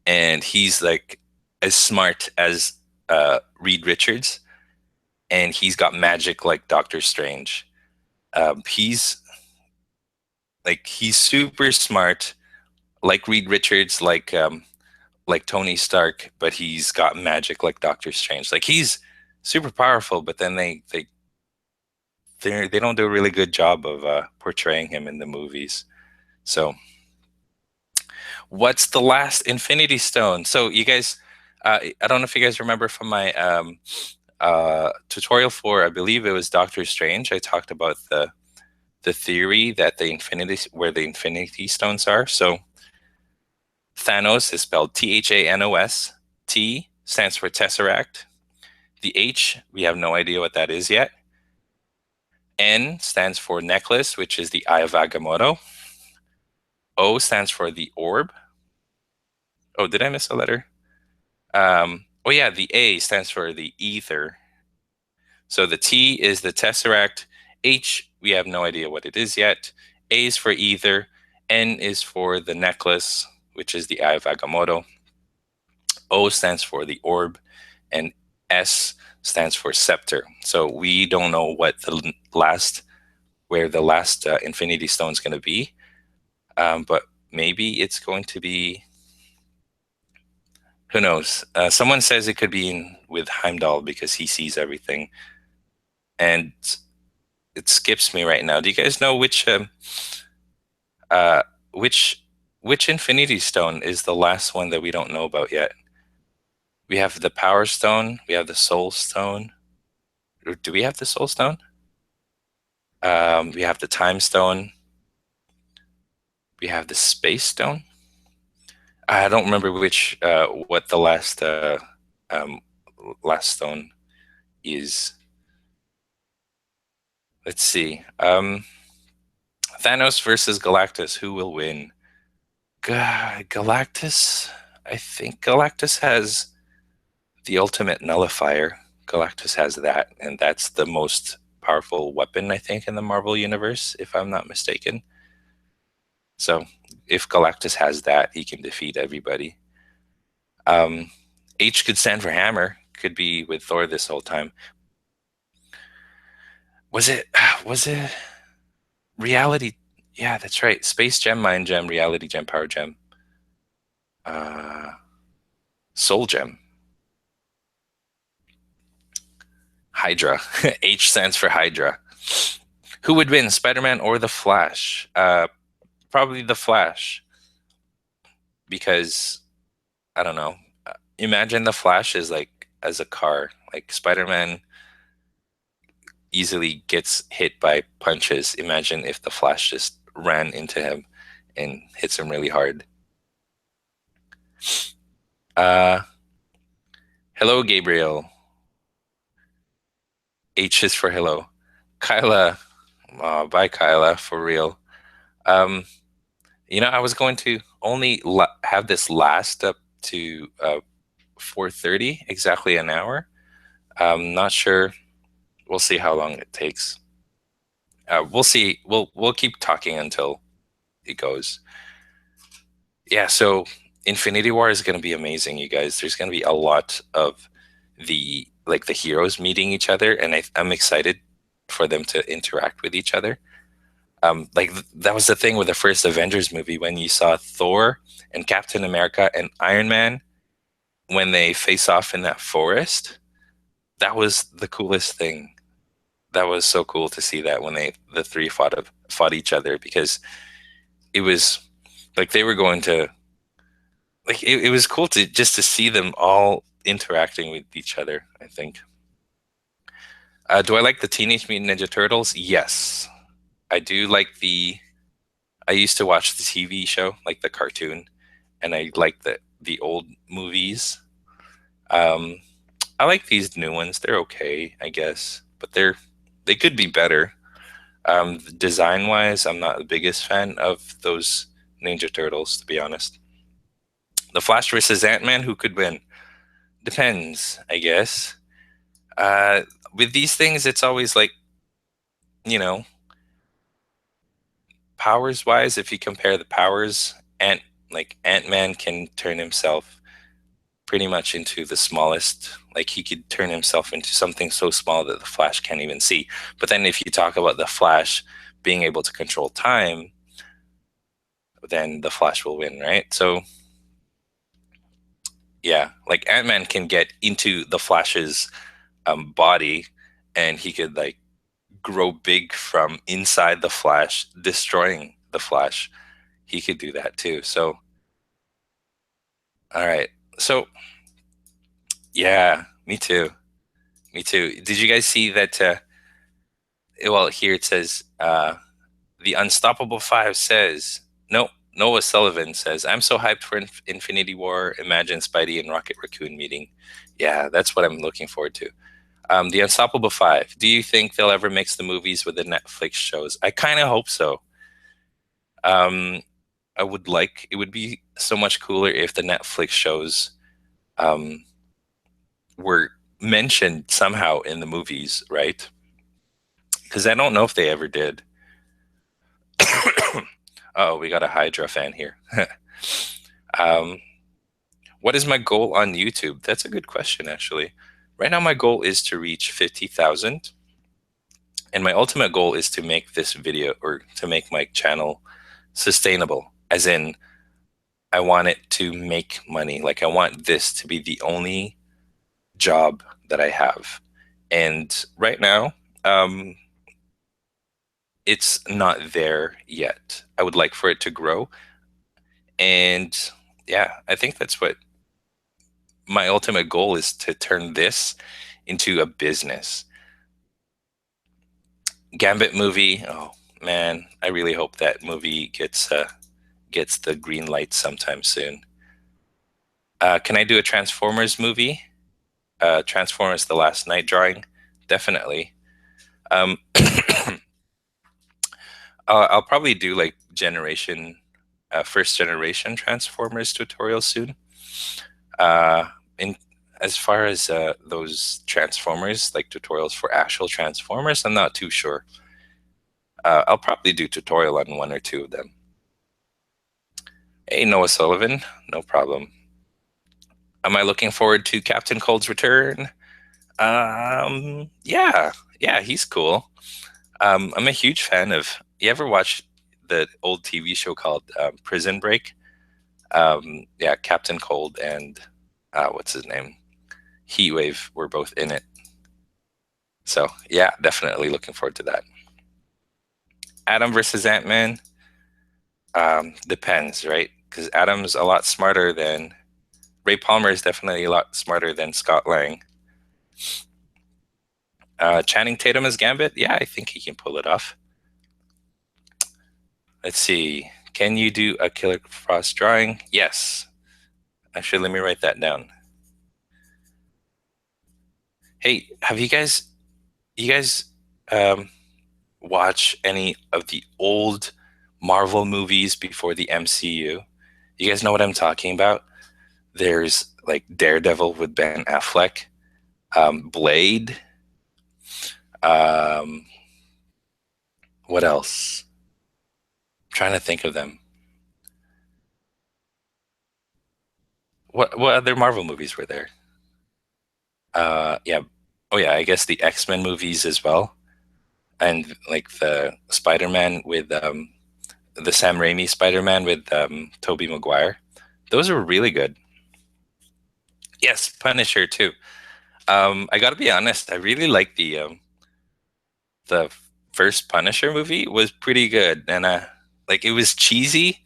and he's like as smart as Reed Richards, and he's got magic like Doctor Strange. He's super smart, like Reed Richards, like Tony Stark, but he's got magic like Doctor Strange. Like, he's super powerful, but then they don't do a really good job of portraying him in the movies. So, what's the last Infinity Stone? So, you guys, I don't know if you guys remember from my tutorial for, I believe it was Doctor Strange. I talked about the theory that where the Infinity Stones are. So, Thanos is spelled Thanos. T stands for Tesseract. The H, we have no idea what that is yet. N stands for necklace, which is the Eye of Agamotto. O stands for the orb. Oh, did I miss a letter? Oh yeah, the A stands for the ether. So the T is the Tesseract. H, we have no idea what it is yet. A is for ether. N is for the necklace, which is the Eye of Agamotto. O stands for the orb, and S stands for scepter. So we don't know where the last Infinity Stone is going to be, but maybe it's going to be. Who knows? Someone says it could be with Heimdall because he sees everything, and it skips me right now. Do you guys know uh, which Infinity Stone is the last one that we don't know about yet? We have the Power Stone. We have the Soul Stone. Or do we have the Soul Stone? We have the Time Stone. We have the Space Stone. I don't remember what the last stone is. Let's see. Thanos versus Galactus. Who will win? Galactus. I think Galactus has the ultimate nullifier. Galactus has that, and that's the most powerful weapon, I think, in the Marvel universe, if I'm not mistaken. So if Galactus has that, he can defeat everybody. H could stand for hammer. Could be with Thor this whole time. Was it reality? Yeah, that's right. Space gem, mind gem, reality gem, power gem, soul gem, Hydra. H stands for Hydra. Who would win, Spider-Man or the Flash? Probably the Flash, because I don't know. Imagine the Flash is like as a car. Like, Spider-Man easily gets hit by punches. Imagine if the Flash just ran into him and hits him really hard. Hello, Gabriel. H is for hello. Kyla, Bye, Kyla, for real. Um, I was going to only have this last up to 4:30, exactly an hour. I'm not sure. We'll see how long it takes. We'll see. We'll keep talking until it goes. Yeah, so Infinity War is going to be amazing, you guys. There's going to be a lot of the heroes meeting each other, and I'm excited for them to interact with each other. That was the thing with the first Avengers movie when you saw Thor and Captain America and Iron Man when they face off in that forest. That was the coolest thing. That was so cool to see that when the three fought each other, because it was like they were going to it was cool to just to see them all interacting with each other, I think. Do I like the Teenage Mutant Ninja Turtles? Yes. I do like I used to watch the TV show, like the cartoon, and I like the old movies. Um, I like these new ones. They're okay, I guess, but they could be better. Design wise, I'm not the biggest fan of those Ninja Turtles, to be honest. The Flash versus Ant-Man, who could win? Depends, I guess. Uh, with these things, it's always like, you know, powers wise, if you compare the powers, Ant-Man can turn himself pretty much into the smallest. Like he could turn himself into something so small that the Flash can't even see. But then if you talk about the Flash being able to control time, then the Flash will win, right? So yeah, like Ant-Man can get into the Flash's body, and he could like grow big from inside the Flash, destroying the Flash. He could do that too. So all right. So yeah, me too. Me too. Did you guys see that? Well, here it says the Unstoppable Five says no. Noah Sullivan says, "I'm so hyped for Infinity War. Imagine Spidey and Rocket Raccoon meeting." Yeah, that's what I'm looking forward to. The Unstoppable Five. Do you think they'll ever mix the movies with the Netflix shows? I kind of hope so. Um, I would like. It would be so much cooler if the Netflix shows um, were mentioned somehow in the movies, right? Because I don't know if they ever did. Oh, we got a Hydra fan here. um, what is my goal on YouTube? That's a good question, actually. Right now, my goal is to reach 50,000. And my ultimate goal is to make this video, or to make my channel sustainable. As in, I want it to make money. Like, I want this to be the only job that I have. And right now, um, it's not there yet. I would like for it to grow. And yeah, I think that's what my ultimate goal is, to turn this into a business. Gambit movie. Oh man, I really hope that movie gets the green light sometime soon. Can I do a Transformers movie? Transformers: The Last Night drawing, definitely. Um, I'll probably do like first generation Transformers tutorial soon. In as far as those Transformers, like tutorials for actual Transformers, I'm not too sure. I'll probably do tutorial on one or two of them. Hey, Noah Sullivan, no problem. Am I looking forward to Captain Cold's return? Yeah, he's cool. I'm a huge fan of. You ever watch the old TV show called Prison Break? Yeah, Captain Cold and what's his name? Heatwave were both in it. So yeah, definitely looking forward to that. Adam versus Ant-Man. Depends, right? Because Adam's a lot smarter than Ray Palmer is definitely a lot smarter than Scott Lang. Channing Tatum as Gambit. Yeah, I think he can pull it off. Let's see. Can you do a Killer Frost drawing? Yes. Actually, let me write that down. Hey, have you guys um, watch any of the old Marvel movies before the MCU. You guys know what I'm talking about? There's like Daredevil with Ben Affleck, Blade. Um, what else? I'm trying to think of them. What other Marvel movies were there? Yeah. Oh yeah, I guess the X-Men movies as well, and like the Spider-Man with the Sam Raimi Spider-Man with Tobey Maguire. Those are really good. Yes, Punisher too. I got to be honest, I really like the first Punisher movie was pretty good, and like it was cheesy,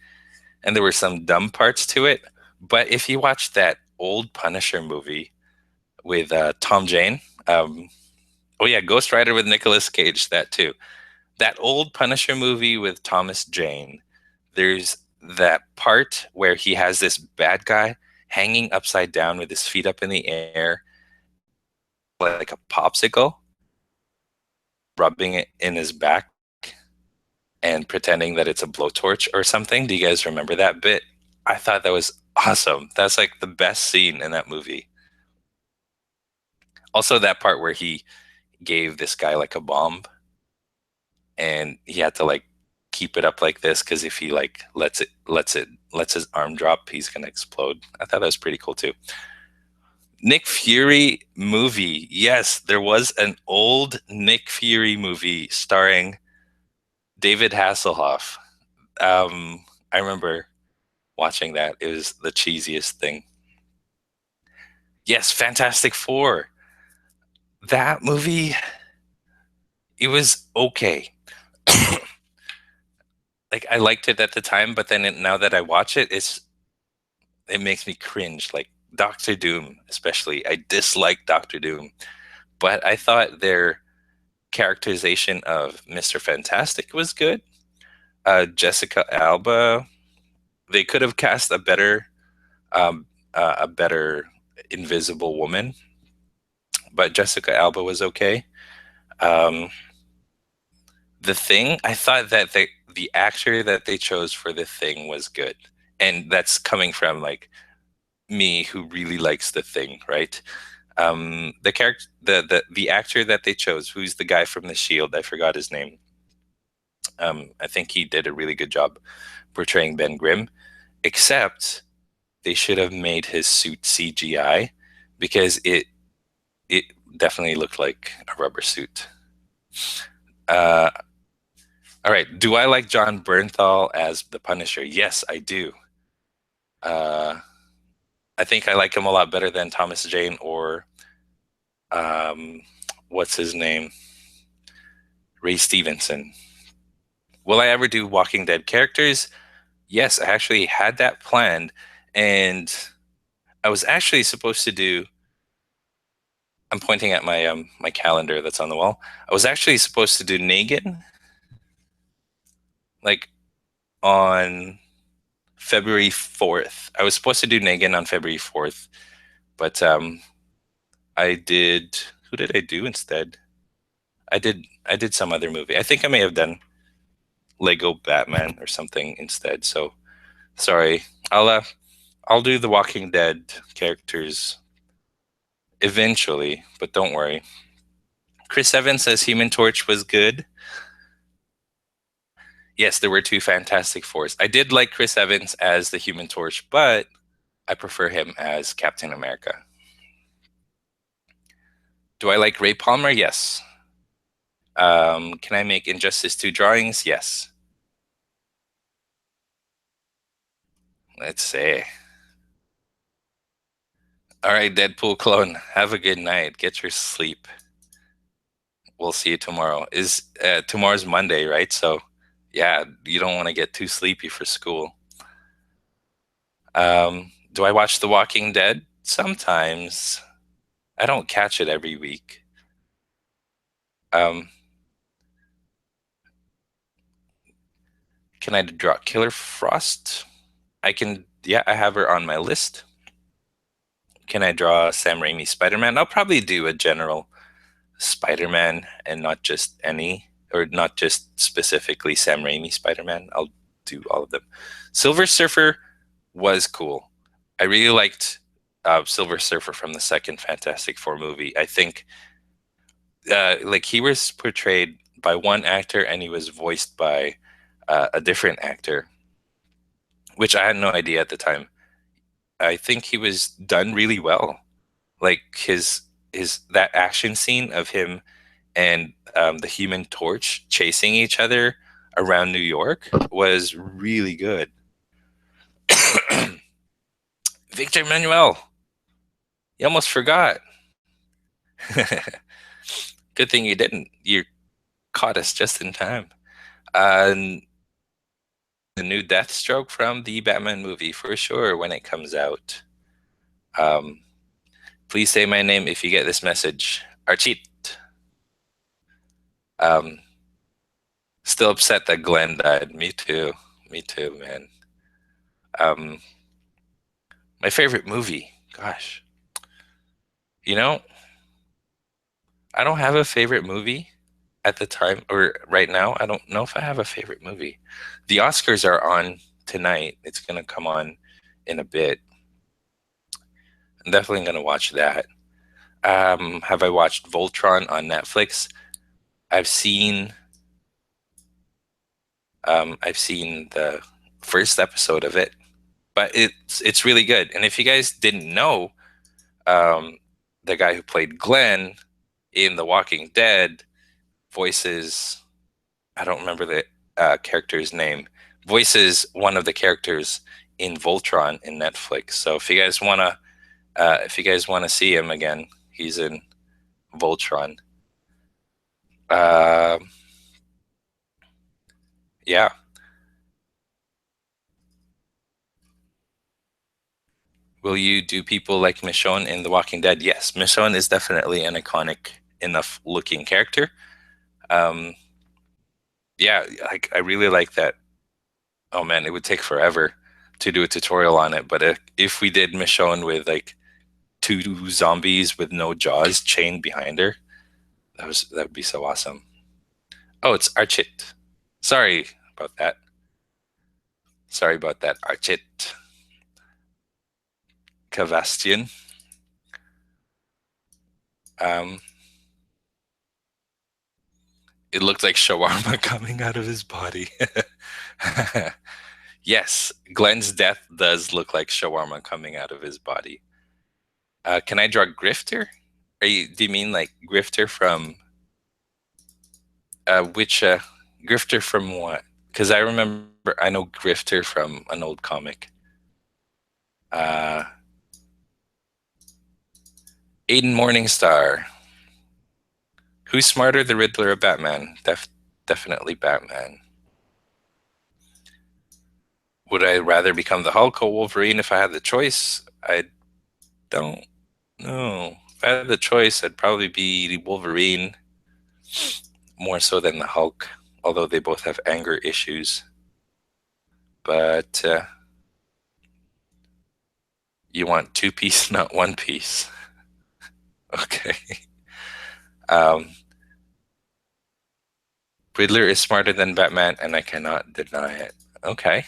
and there were some dumb parts to it. But if you watch that old Punisher movie with Tom Jane, oh yeah, Ghost Rider with Nicolas Cage, that too. That old Punisher movie with Thomas Jane. There's that part where he has this bad guy hanging upside down with his feet up in the air, like a popsicle, rubbing it in his back and pretending that it's a blowtorch or something. Do you guys remember that bit? I thought that was awesome. That's like the best scene in that movie. Also, that part where he gave this guy like a bomb and he had to like keep it up like this because if he like lets his arm drop, he's gonna explode. I thought that was pretty cool too. Nick Fury movie. Yes, there was an old Nick Fury movie starring David Hasselhoff. I remember watching that. It was the cheesiest thing. Yes, Fantastic Four. That movie, it was okay. Like I liked it at the time, but then now that I watch it, it makes me cringe. Like Doctor Doom, especially. I dislike Doctor Doom, but I thought their characterization of Mr. Fantastic was good. Jessica Alba, they could have cast um, a better Invisible Woman, but Jessica Alba was okay. Um, the Thing, I thought that the actor that they chose for The Thing was good, and that's coming from like me who really likes The Thing, right? The character, the actor that they chose, who's the guy from The Shield, I forgot his name. I think he did a really good job portraying Ben Grimm, except they should have made his suit CGI because it definitely looked like a rubber suit. Uh, all right, do I like John Bernthal as the Punisher? Yes, I do. Uh, I think I like him a lot better than Thomas Jane or um, what's his name, Ray Stevenson. Will I ever do Walking Dead characters? Yes, I actually had that planned, and I was actually supposed to do. I'm pointing at my calendar that's on the wall. I was actually supposed to do Negan like on February 4th. I was supposed to do Negan on February 4th, but I did. Who did I do instead? I did some other movie. I think I may have done Lego Batman or something instead. So sorry. I'll do the Walking Dead characters eventually, but don't worry. Chris Evans says Human Torch was good. Yes, there were two Fantastic Fours. I did like Chris Evans as the Human Torch, but I prefer him as Captain America. Do I like Ray Palmer? Yes. Can I make Injustice 2 drawings? Yes. Let's see. All right, Deadpool clone. Have a good night. Get your sleep. We'll see you tomorrow. Tomorrow's Monday, right? So, yeah, you don't want to get too sleepy for school. Do I watch The Walking Dead? Sometimes. I don't catch it every week. Um, can I draw Killer Frost? I can. Yeah, I have her on my list. Can I draw Sam Raimi Spider-Man? I'll probably do a general Spider-Man and not just any. or not just specifically Sam Raimi Spider-Man. I'll do all of them. Silver Surfer was cool. I really liked Silver Surfer from the second Fantastic Four movie. I think like he was portrayed by one actor and he was voiced by a different actor, which I had no idea at the time. I think he was done really well. Like his that action scene of him and the Human Torch chasing each other around New York was really good. Victor Manuel, you almost forgot. Good thing you didn't. You caught us just in time. The new Deathstroke from the Batman movie for sure when it comes out. Please say my name if you get this message. Archit. Still upset that Glenn died. Me too. Me too, man. My favorite movie. Gosh. You know, I don't have a favorite movie at the time or right now. I don't know if I have a favorite movie. The Oscars are on tonight. It's going to come on in a bit. I'm definitely going to watch that. Have I watched Voltron on Netflix? I've seen the first episode of it, but it's really good. And if you guys didn't know, the guy who played Glenn in The Walking Dead voices, I don't remember the character's name, voices one of the characters in Voltron in Netflix. So if you guys want to see him again, he's in Voltron. Yeah. Will you do people like Michonne in The Walking Dead? Yes, Michonne is definitely an iconic enough looking character. Yeah, like I really like that. Oh man, it would take forever to do a tutorial on it, but if we did Michonne with like two zombies with no jaws chained behind her, that would be so awesome. Oh, it's Archit. Sorry about that. Sorry about that, Archit. Cavastian. Um, it looked like shawarma coming out of his body. Yes, Glenn's death does look like shawarma coming out of his body. Can I draw Grifter? Do you mean like Grifter from which Grifter from what? Because I know Grifter from an old comic. Aiden Morningstar. Who's smarter, the Riddler or Batman? Definitely Batman. Would I rather become the Hulk or Wolverine if I had the choice? I don't know. If I had the choice, I'd probably be Wolverine more so than the Hulk, although they both have anger issues. But you want two piece, not one piece. Okay. Riddler is smarter than Batman, and I cannot deny it. Okay.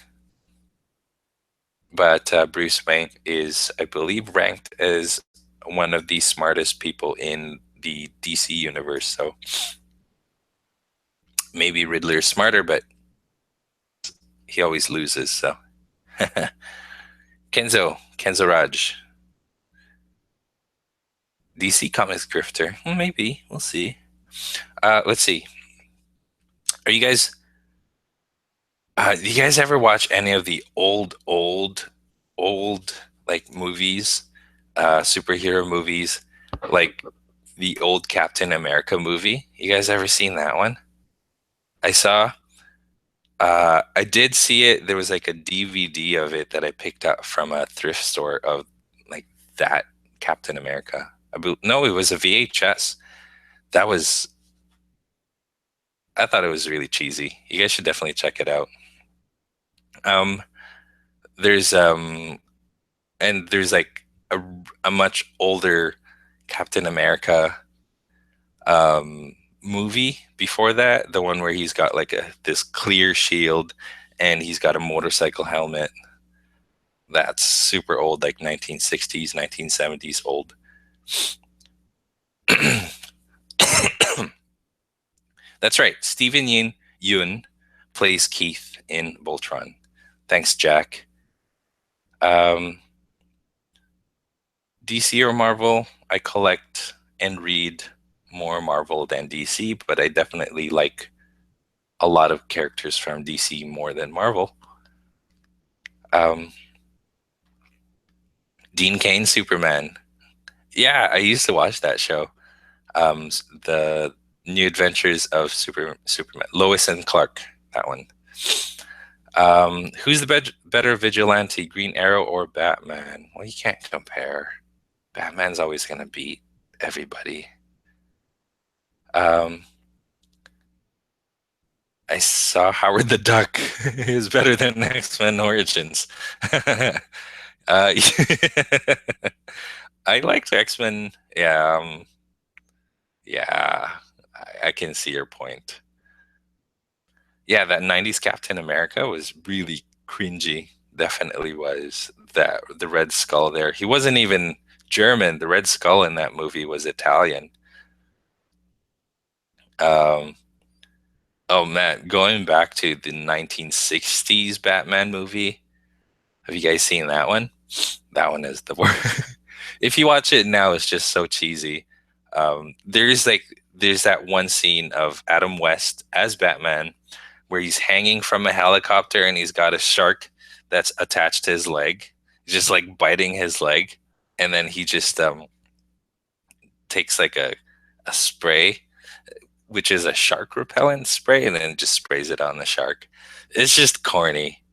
But Bruce Wayne is, I believe, ranked as one of the smartest people in the DC universe. So maybe Riddler's smarter, but he always loses. So Kenzo Raj, DC Comics grifter. Well, maybe we'll see. Let's see. Are you guys? Do you guys ever watch any of the old like movies, superhero movies, like the old Captain America movie? You guys ever seen that one? I saw. I did see it. There was like a DVD of it that I picked up from a thrift store of like that Captain America. No, it was a VHS. That was. I thought it was really cheesy. You guys should definitely check it out. Um, there's and there's like a much older Captain America movie before that, the one where he's got like this clear shield and he's got a motorcycle helmet. That's super old, like 1960s, 1970s old. That's right. Stephen Yun plays Keith in Voltron. Thanks, Jack. DC or Marvel? I collect and read more Marvel than DC, but I definitely like a lot of characters from DC more than Marvel. Dean Cain Superman. Yeah, I used to watch that show. The New Adventures of Superman. Lois and Clark, that one. Who's the better vigilante, Green Arrow or Batman? Well, you can't compare. Batman's always going to beat everybody. I saw Howard the Duck is better than X-Men Origins. I liked X-Men. Yeah, yeah, I can see your point. Yeah, that 90s Captain America was really cringy. Definitely was. That the Red Skull there. He wasn't even German. The Red Skull in that movie was Italian. Um, oh man, going back to the 1960s Batman movie. Have you guys seen that one? That one is the worst. If you watch it now, it's just so cheesy. There's that one scene of Adam West as Batman where he's hanging from a helicopter and he's got a shark that's attached to his leg. He's just like biting his leg, and then he just takes like a spray, which is a shark repellent spray, and then just sprays it on the shark. It's just corny,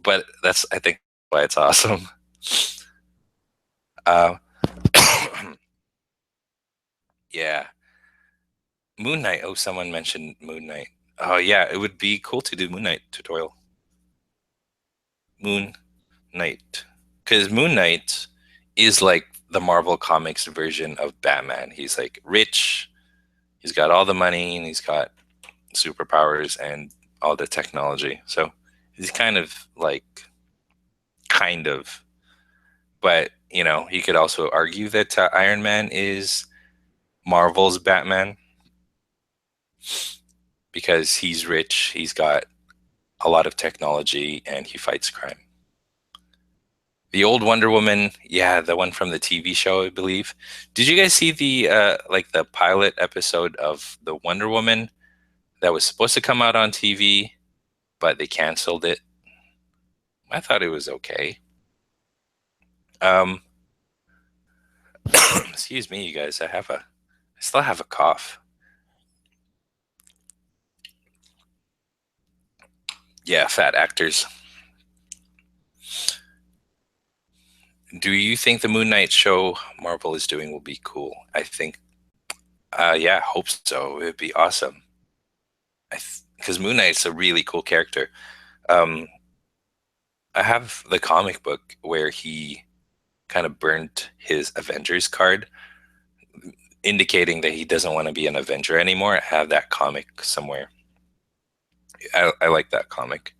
but that's, I think, why it's awesome. Uh, yeah. Moon Knight. Oh, someone mentioned Moon Knight. Oh, yeah, it would be cool to do Moon Knight tutorial. Moon Knight. Because Moon Knight is like the Marvel Comics version of Batman. He's like rich, he's got all the money, and he's got superpowers and all the technology. So he's kind of, but you know, he could also argue that Iron Man is Marvel's Batman because he's rich, he's got a lot of technology, and he fights crime. The old Wonder Woman, yeah, the one from the TV show, I believe. Did you guys see the pilot episode of the Wonder Woman that was supposed to come out on TV, but they canceled it? I thought it was okay. Um, excuse me, you guys. I still have a cough. Yeah, fat actors. Do you think the Moon Knight show Marvel is doing will be cool? I think, yeah, hope so. It'd be awesome. Because Moon Knight's a really cool character. Um, I have the comic book where he kind of burnt his Avengers card, indicating that he doesn't want to be an Avenger anymore. I have that comic somewhere. I like that comic.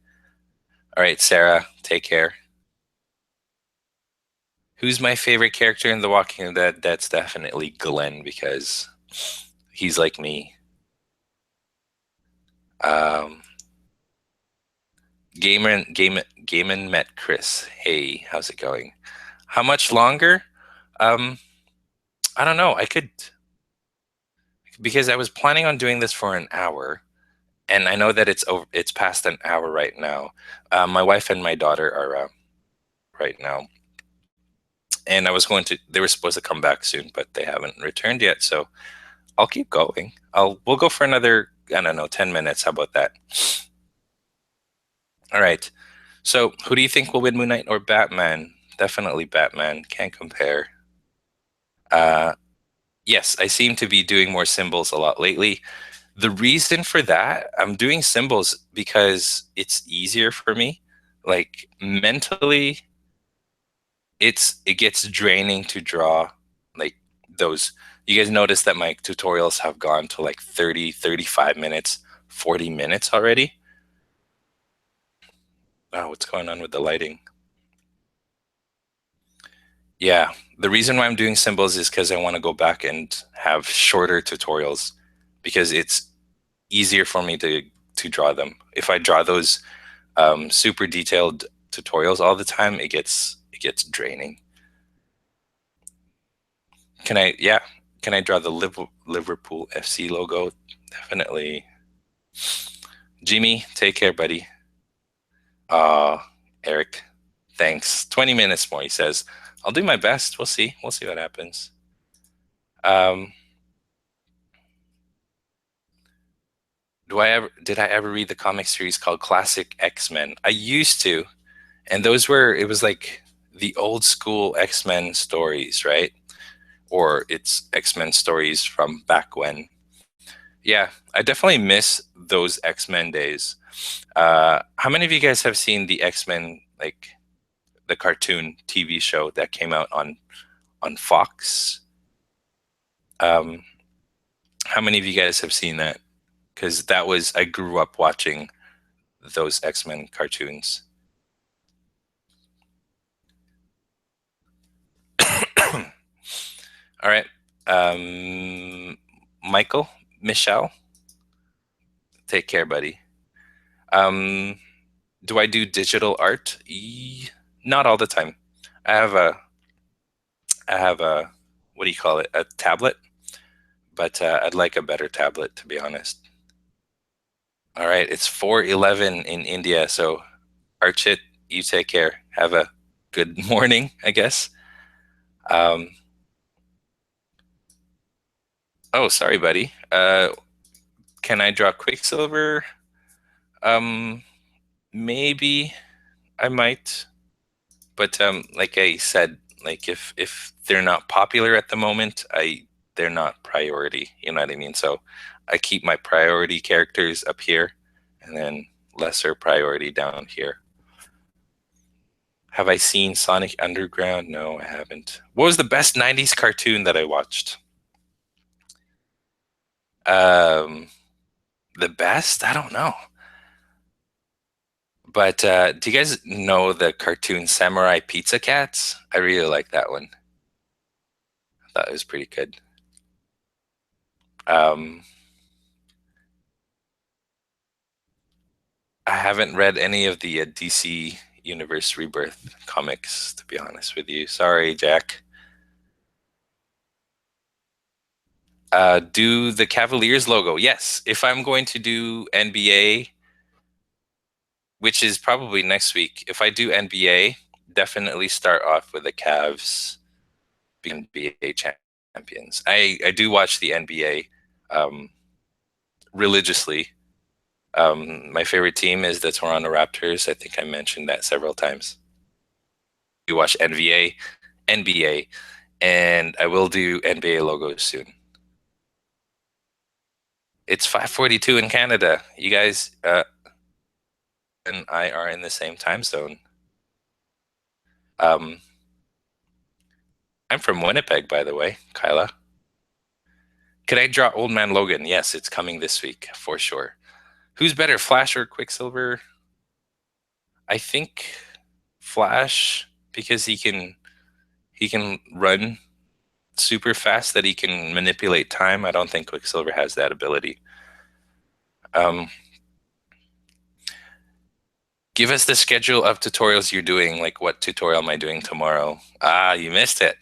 All right, Sarah, take care. Who's my favorite character in The Walking Dead? That's definitely Glenn because he's like me. Um, Gaiman met Chris. Hey, how's it going? How much longer? Um, I don't know. I could, because I was planning on doing this for an hour, and I know that it's past an hour right now. My wife and my daughter are right now, and they were supposed to come back soon, but they haven't returned yet. So I'll keep going. We'll go for another, I don't know, 10 minutes. How about that? All right. So who do you think will win, Moon Knight or Batman? Definitely Batman. Can't compare. Uh, yes, I seem to be doing more symbols a lot lately. The reason for that, I'm doing symbols because it's easier for me. Like mentally, it gets draining to draw like those You guys notice that my tutorials have gone to like 30, 35 minutes, 40 minutes already? Oh, what's going on with the lighting? Yeah, the reason why I'm doing symbols is because I want to go back and have shorter tutorials because it's easier for me to draw them. If I draw those super detailed tutorials all the time, it gets draining. Yeah, can I draw the Liverpool FC logo? Definitely. Jimmy, take care, buddy. Eric, thanks. 20 minutes more, he says. I'll do my best. We'll see. We'll see what happens. Um, did I ever read the comic series called Classic X-Men? I used to, and it was like the old school X-Men stories, right? Or it's X-Men stories from back when. Yeah, I definitely miss those X-Men days. How many of you guys have seen the X-Men, like the cartoon TV show that came out on Fox? Um, how many of you guys have seen that? Because I grew up watching those X-Men cartoons. All right. Michelle, take care, buddy. Do I do digital art? Not all the time. I have a, what do you call it? A tablet, but I'd like a better tablet, to be honest. All right, it's 4:11 in India, so Archit, you take care. Have a good morning, I guess. Um, oh, sorry, buddy. Can I draw Quicksilver? Um, maybe I might, but like I said, like if they're not popular at the moment, they're not priority. You know what I mean? So I keep my priority characters up here, and then lesser priority down here. Have I seen Sonic Underground? No, I haven't. What was the best 90s cartoon that I watched? Um, the best? I don't know. But do you guys know the cartoon Samurai Pizza Cats? I really like that one. I thought it was pretty good. Um, I haven't read any of the DC Universe Rebirth comics, to be honest with you. Sorry, Jack. Do the Cavaliers logo. Yes, if I'm going to do NBA, which is probably next week, if I do NBA, definitely start off with the Cavs being NBA champions. I do watch the NBA religiously. My favorite team is the Toronto Raptors. I think I mentioned that several times. You watch NBA, and I will do NBA logos soon. It's 5:42 in Canada. You guys and I are in the same time zone. Um, I'm from Winnipeg, by the way, Kyla. Can I draw Old Man Logan? Yes, it's coming this week for sure. Who's better, Flash or Quicksilver? I think Flash, because he can run super fast, that he can manipulate time. I don't think Quicksilver has that ability. Um, give us the schedule of tutorials you're doing. Like, what tutorial am I doing tomorrow? Ah, you missed it.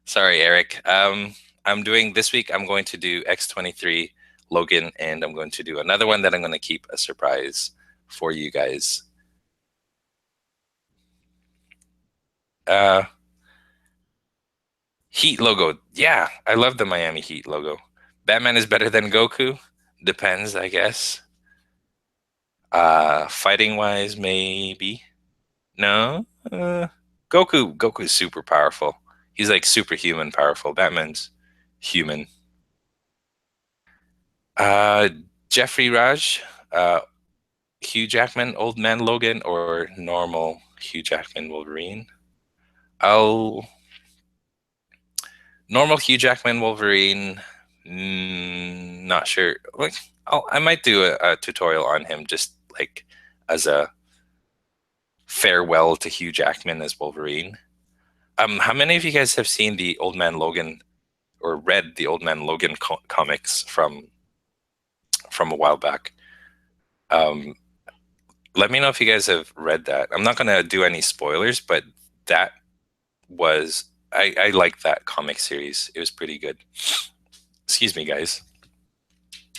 Sorry, Eric. I'm doing this week. I'm going to do X23 Logan, and I'm going to do another one that I'm going to keep a surprise for you guys. Heat logo. Yeah, I love the Miami Heat logo. Batman is better than Goku. Depends, I guess. Fighting wise, maybe. No. Goku's super powerful. He's like superhuman powerful. Batman's human. Uh, Jeffrey Raj, Hugh Jackman, Old Man Logan, or normal Hugh Jackman Wolverine. I'll Normal Hugh Jackman Wolverine, not sure. Like, I might do a tutorial on him, just like as a farewell to Hugh Jackman as Wolverine. How many of you guys have seen the Old Man Logan or read the Old Man Logan comics from a while back? Let me know if you guys have read that. I'm not going to do any spoilers, but that was I liked that comic series. It was pretty good. Excuse me, guys.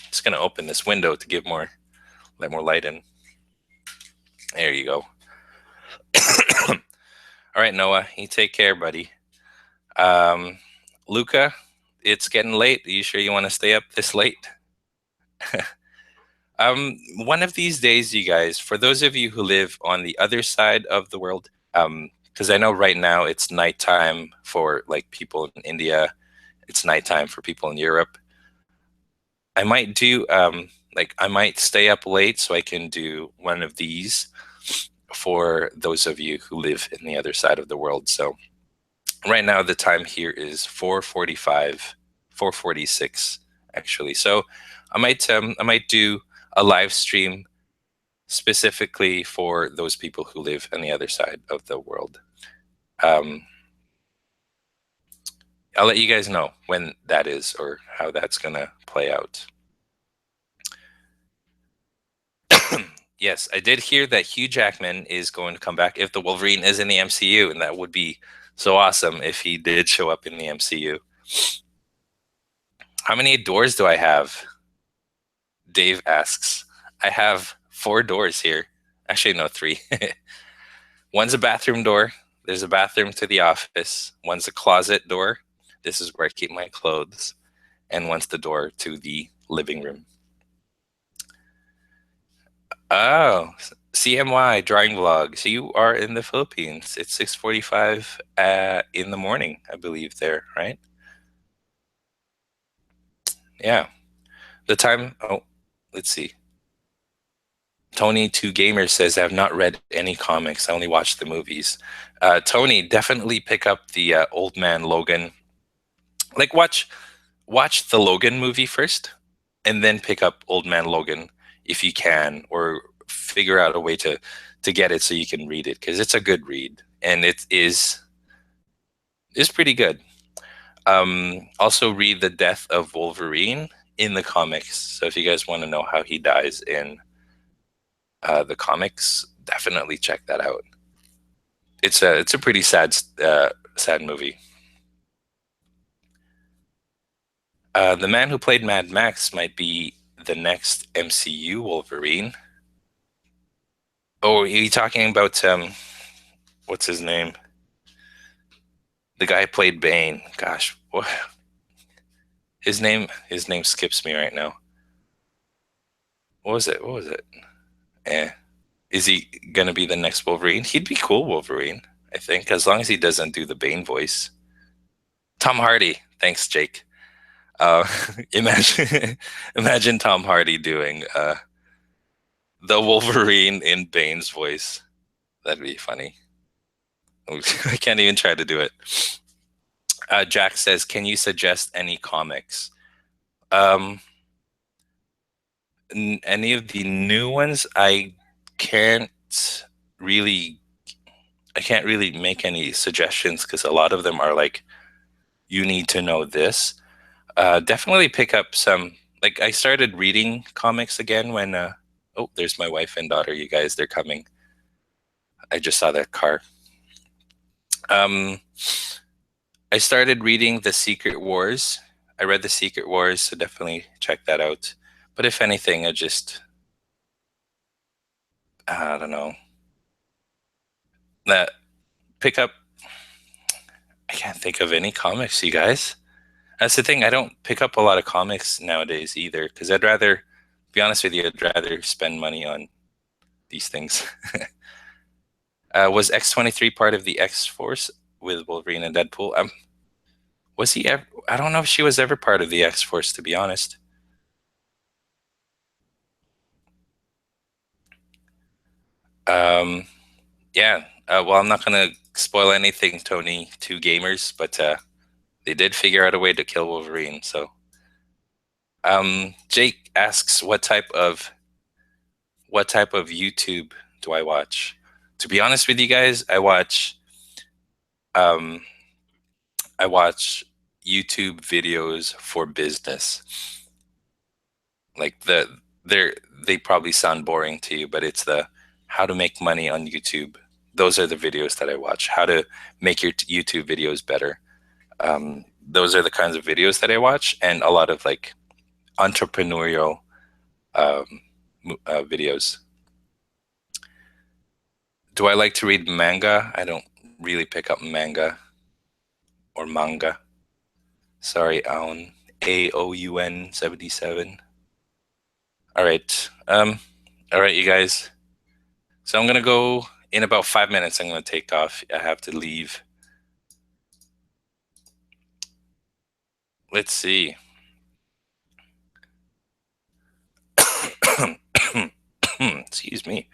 Just going to open this window to give let more light in. There you go. All right, Noah, you take care, buddy. Luca, it's getting late. Are you sure you want to stay up this late? One of these days, you guys, for those of you who live on the other side of the world, because I know right now it's nighttime for like people in India, it's nighttime for people in Europe. I might do I might stay up late so I can do one of these for those of you who live in the other side of the world. So right now the time here is 4:45, 4:46 actually. So I might do a live stream specifically for those people who live on the other side of the world. I'll let you guys know when that is or how that's gonna play out. Yes, I did hear that Hugh Jackman is going to come back if the Wolverine is in the MCU, and that would be so awesome if he did show up in the MCU. How many doors do I have? Dave asks. I have 4 doors here. Actually, no, 3. One's a bathroom door. There's a bathroom to the office. One's a closet door. This is where I keep my clothes. And one's the door to the living room. Oh, CMY drawing vlog. So you are in the Philippines. It's 6:45 in the morning, I believe there, right? Yeah. The time, oh, let's see. Tony2Gamer says, I have not read any comics. I only watched the movies. Tony, definitely pick up the Old Man Logan. Like watch the Logan movie first and then pick up Old Man Logan if you can, or figure out a way to get it so you can read it, because it's a good read and it is pretty good. Also read The Death of Wolverine in the comics. So if you guys want to know how he dies in the comics, definitely check that out. It's a pretty sad movie. The man who played Mad Max might be the next MCU Wolverine. Oh, are you talking about what's his name? The guy who played Bane. Gosh, what? His name skips me right now. What was it? Is he gonna be the next Wolverine? He'd be cool Wolverine, I think, as long as he doesn't do the Bane voice. Tom Hardy. Thanks, Jake. Uh, imagine Tom Hardy doing the Wolverine in Bane's voice. That'd be funny. I can't even try to do it. Jack says, "Can you suggest any comics? Any of the new ones? I can't really make any suggestions because a lot of them are like, you need to know this. Definitely pick up some. Like I started reading comics again when. Oh, there's my wife and daughter. You guys, they're coming. I just saw that car. I started reading The Secret Wars. I read The Secret Wars, so definitely check that out. But if anything, I don't know. That pick up. I can't think of any comics, you guys. That's the thing. I don't pick up a lot of comics nowadays either, because I'd rather, be honest with you, I'd rather spend money on these things. Was X-23 part of the X-Force with Wolverine and Deadpool? Was he ever? I don't know if she was ever part of the X-Force, to be honest. Yeah. Well, I'm not gonna spoil anything, Tony. 2 gamers, but They did figure out a way to kill Wolverine. So, Jake asks, what type of YouTube do I watch? To be honest with you guys, I watch YouTube videos for business. Like they probably sound boring to you, but it's the how to make money on YouTube. Those are the videos that I watch. How to make your YouTube videos better. Those are the kinds of videos that I watch, and a lot of like entrepreneurial videos. Do I like to read manga? I don't really pick up manga or manga. Sorry, Aoun. AOUN 77. All right. All right, you guys. So I'm gonna go in about 5 minutes. I'm gonna take off. I have to leave. Let's see. Excuse me.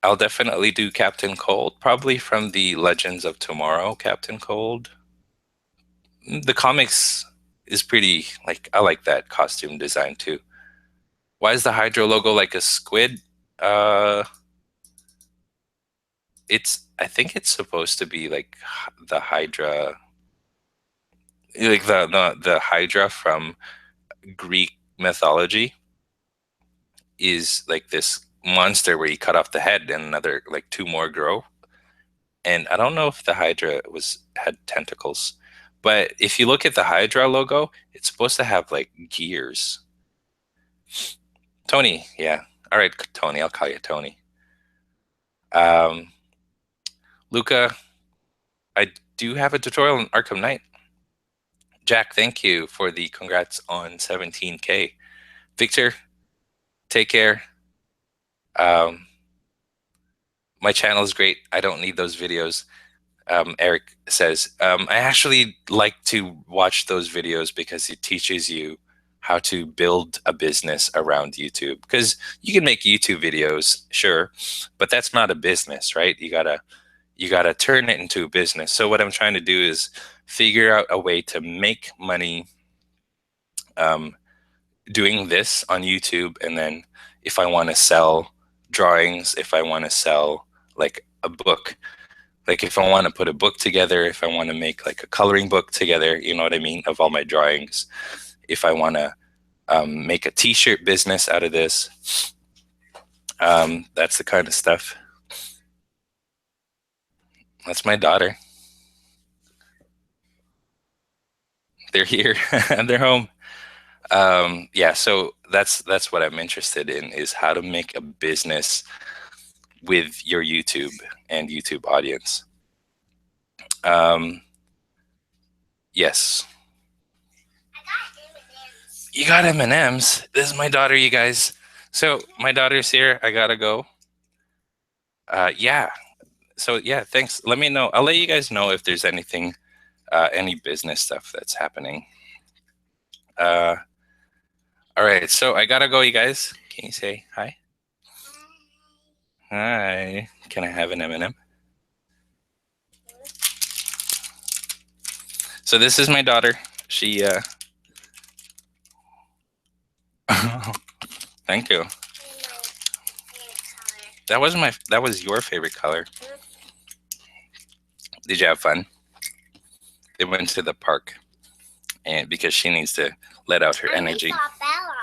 I'll definitely do Captain Cold, probably from the Legends of Tomorrow Captain Cold. The comics is pretty, like, I like that costume design too. Why is the Hydra logo like a squid? I think it's supposed to be like the Hydra, like the Hydra from Greek mythology is like this monster where you cut off the head and another like two more grow. And I don't know if the Hydra had tentacles, but if you look at the Hydra logo, it's supposed to have like gears. Tony, yeah. All right, Tony, I'll call you Tony. Luca, I do have a tutorial in Arkham Knight. Jack, thank you for the congrats on 17K. Victor, take care. My channel is great. I don't need those videos. Eric says, I actually like to watch those videos because it teaches you how to build a business around YouTube. Because you can make YouTube videos, sure, but that's not a business, right? You gotta turn it into a business. So what I'm trying to do is figure out a way to make money doing this on YouTube. And then if I want to sell drawings, if I want to sell like a book, like if I want to put a book together, if I want to make like a coloring book together, you know what I mean, of all my drawings, if I want to make a t-shirt business out of this, that's the kind of stuff. That's my daughter. They're here and they're home. Yeah, so that's what I'm interested in, is how to make a business with your YouTube and YouTube audience. Yes. You got M&Ms. This is my daughter, you guys. So my daughter's here. I gotta go. Yeah. So yeah, thanks. Let me know. I'll let you guys know if there's anything, any business stuff that's happening. All right. So I gotta go, you guys. Can you say hi? Hi. Can I have an M&M? So this is my daughter. She. Thank you. That was your favorite color. Did you have fun? They went to the park, and because she needs to let out her energy. I saw Bella.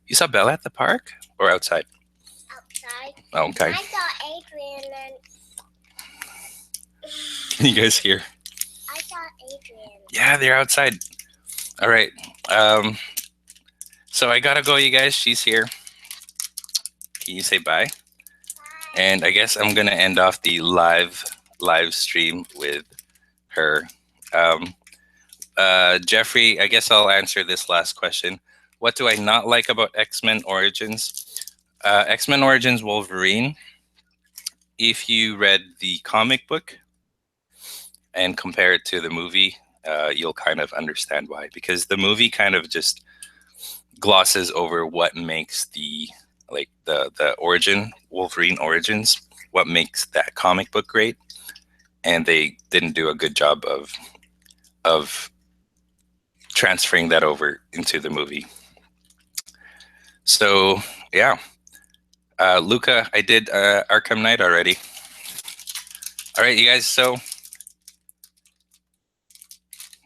You saw Bella at the park or outside? Outside. Oh, okay. I saw Adrian and. Can you guys hear? I saw Adrian. Yeah, they're outside. All right. So I gotta go, you guys. She's here. Can you say bye? Bye. And I guess I'm gonna end off the live stream with her. Jeffrey, I guess I'll answer this last question. What do I not like about X-Men Origins? X-Men Origins Wolverine, if you read the comic book and compare it to the movie, you'll kind of understand why. Because the movie kind of just glosses over what makes the origin, Wolverine Origins, what makes that comic book great. and they didn't do a good job of transferring that over into the movie. So yeah, Luca, I did Arkham Knight already. All right, you guys. So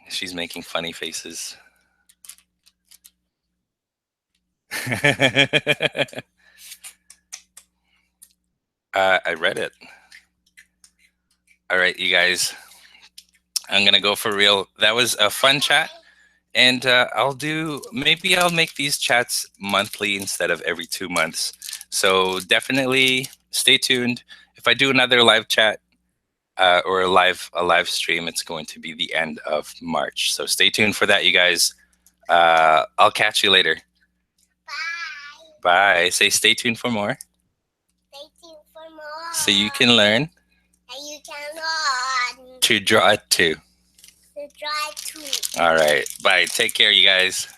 she's making funny faces. I read it. All right, you guys. I'm gonna go for real. That was a fun chat, and maybe I'll make these chats monthly instead of every 2 months. So definitely stay tuned. If I do another live chat or a live stream, it's going to be the end of March. So stay tuned for that, you guys. I'll catch you later. Bye. Bye. Say stay tuned for more. Stay tuned for more. So you can learn And you can learn to draw it too. to draw too. All right. Bye. Take care, you guys.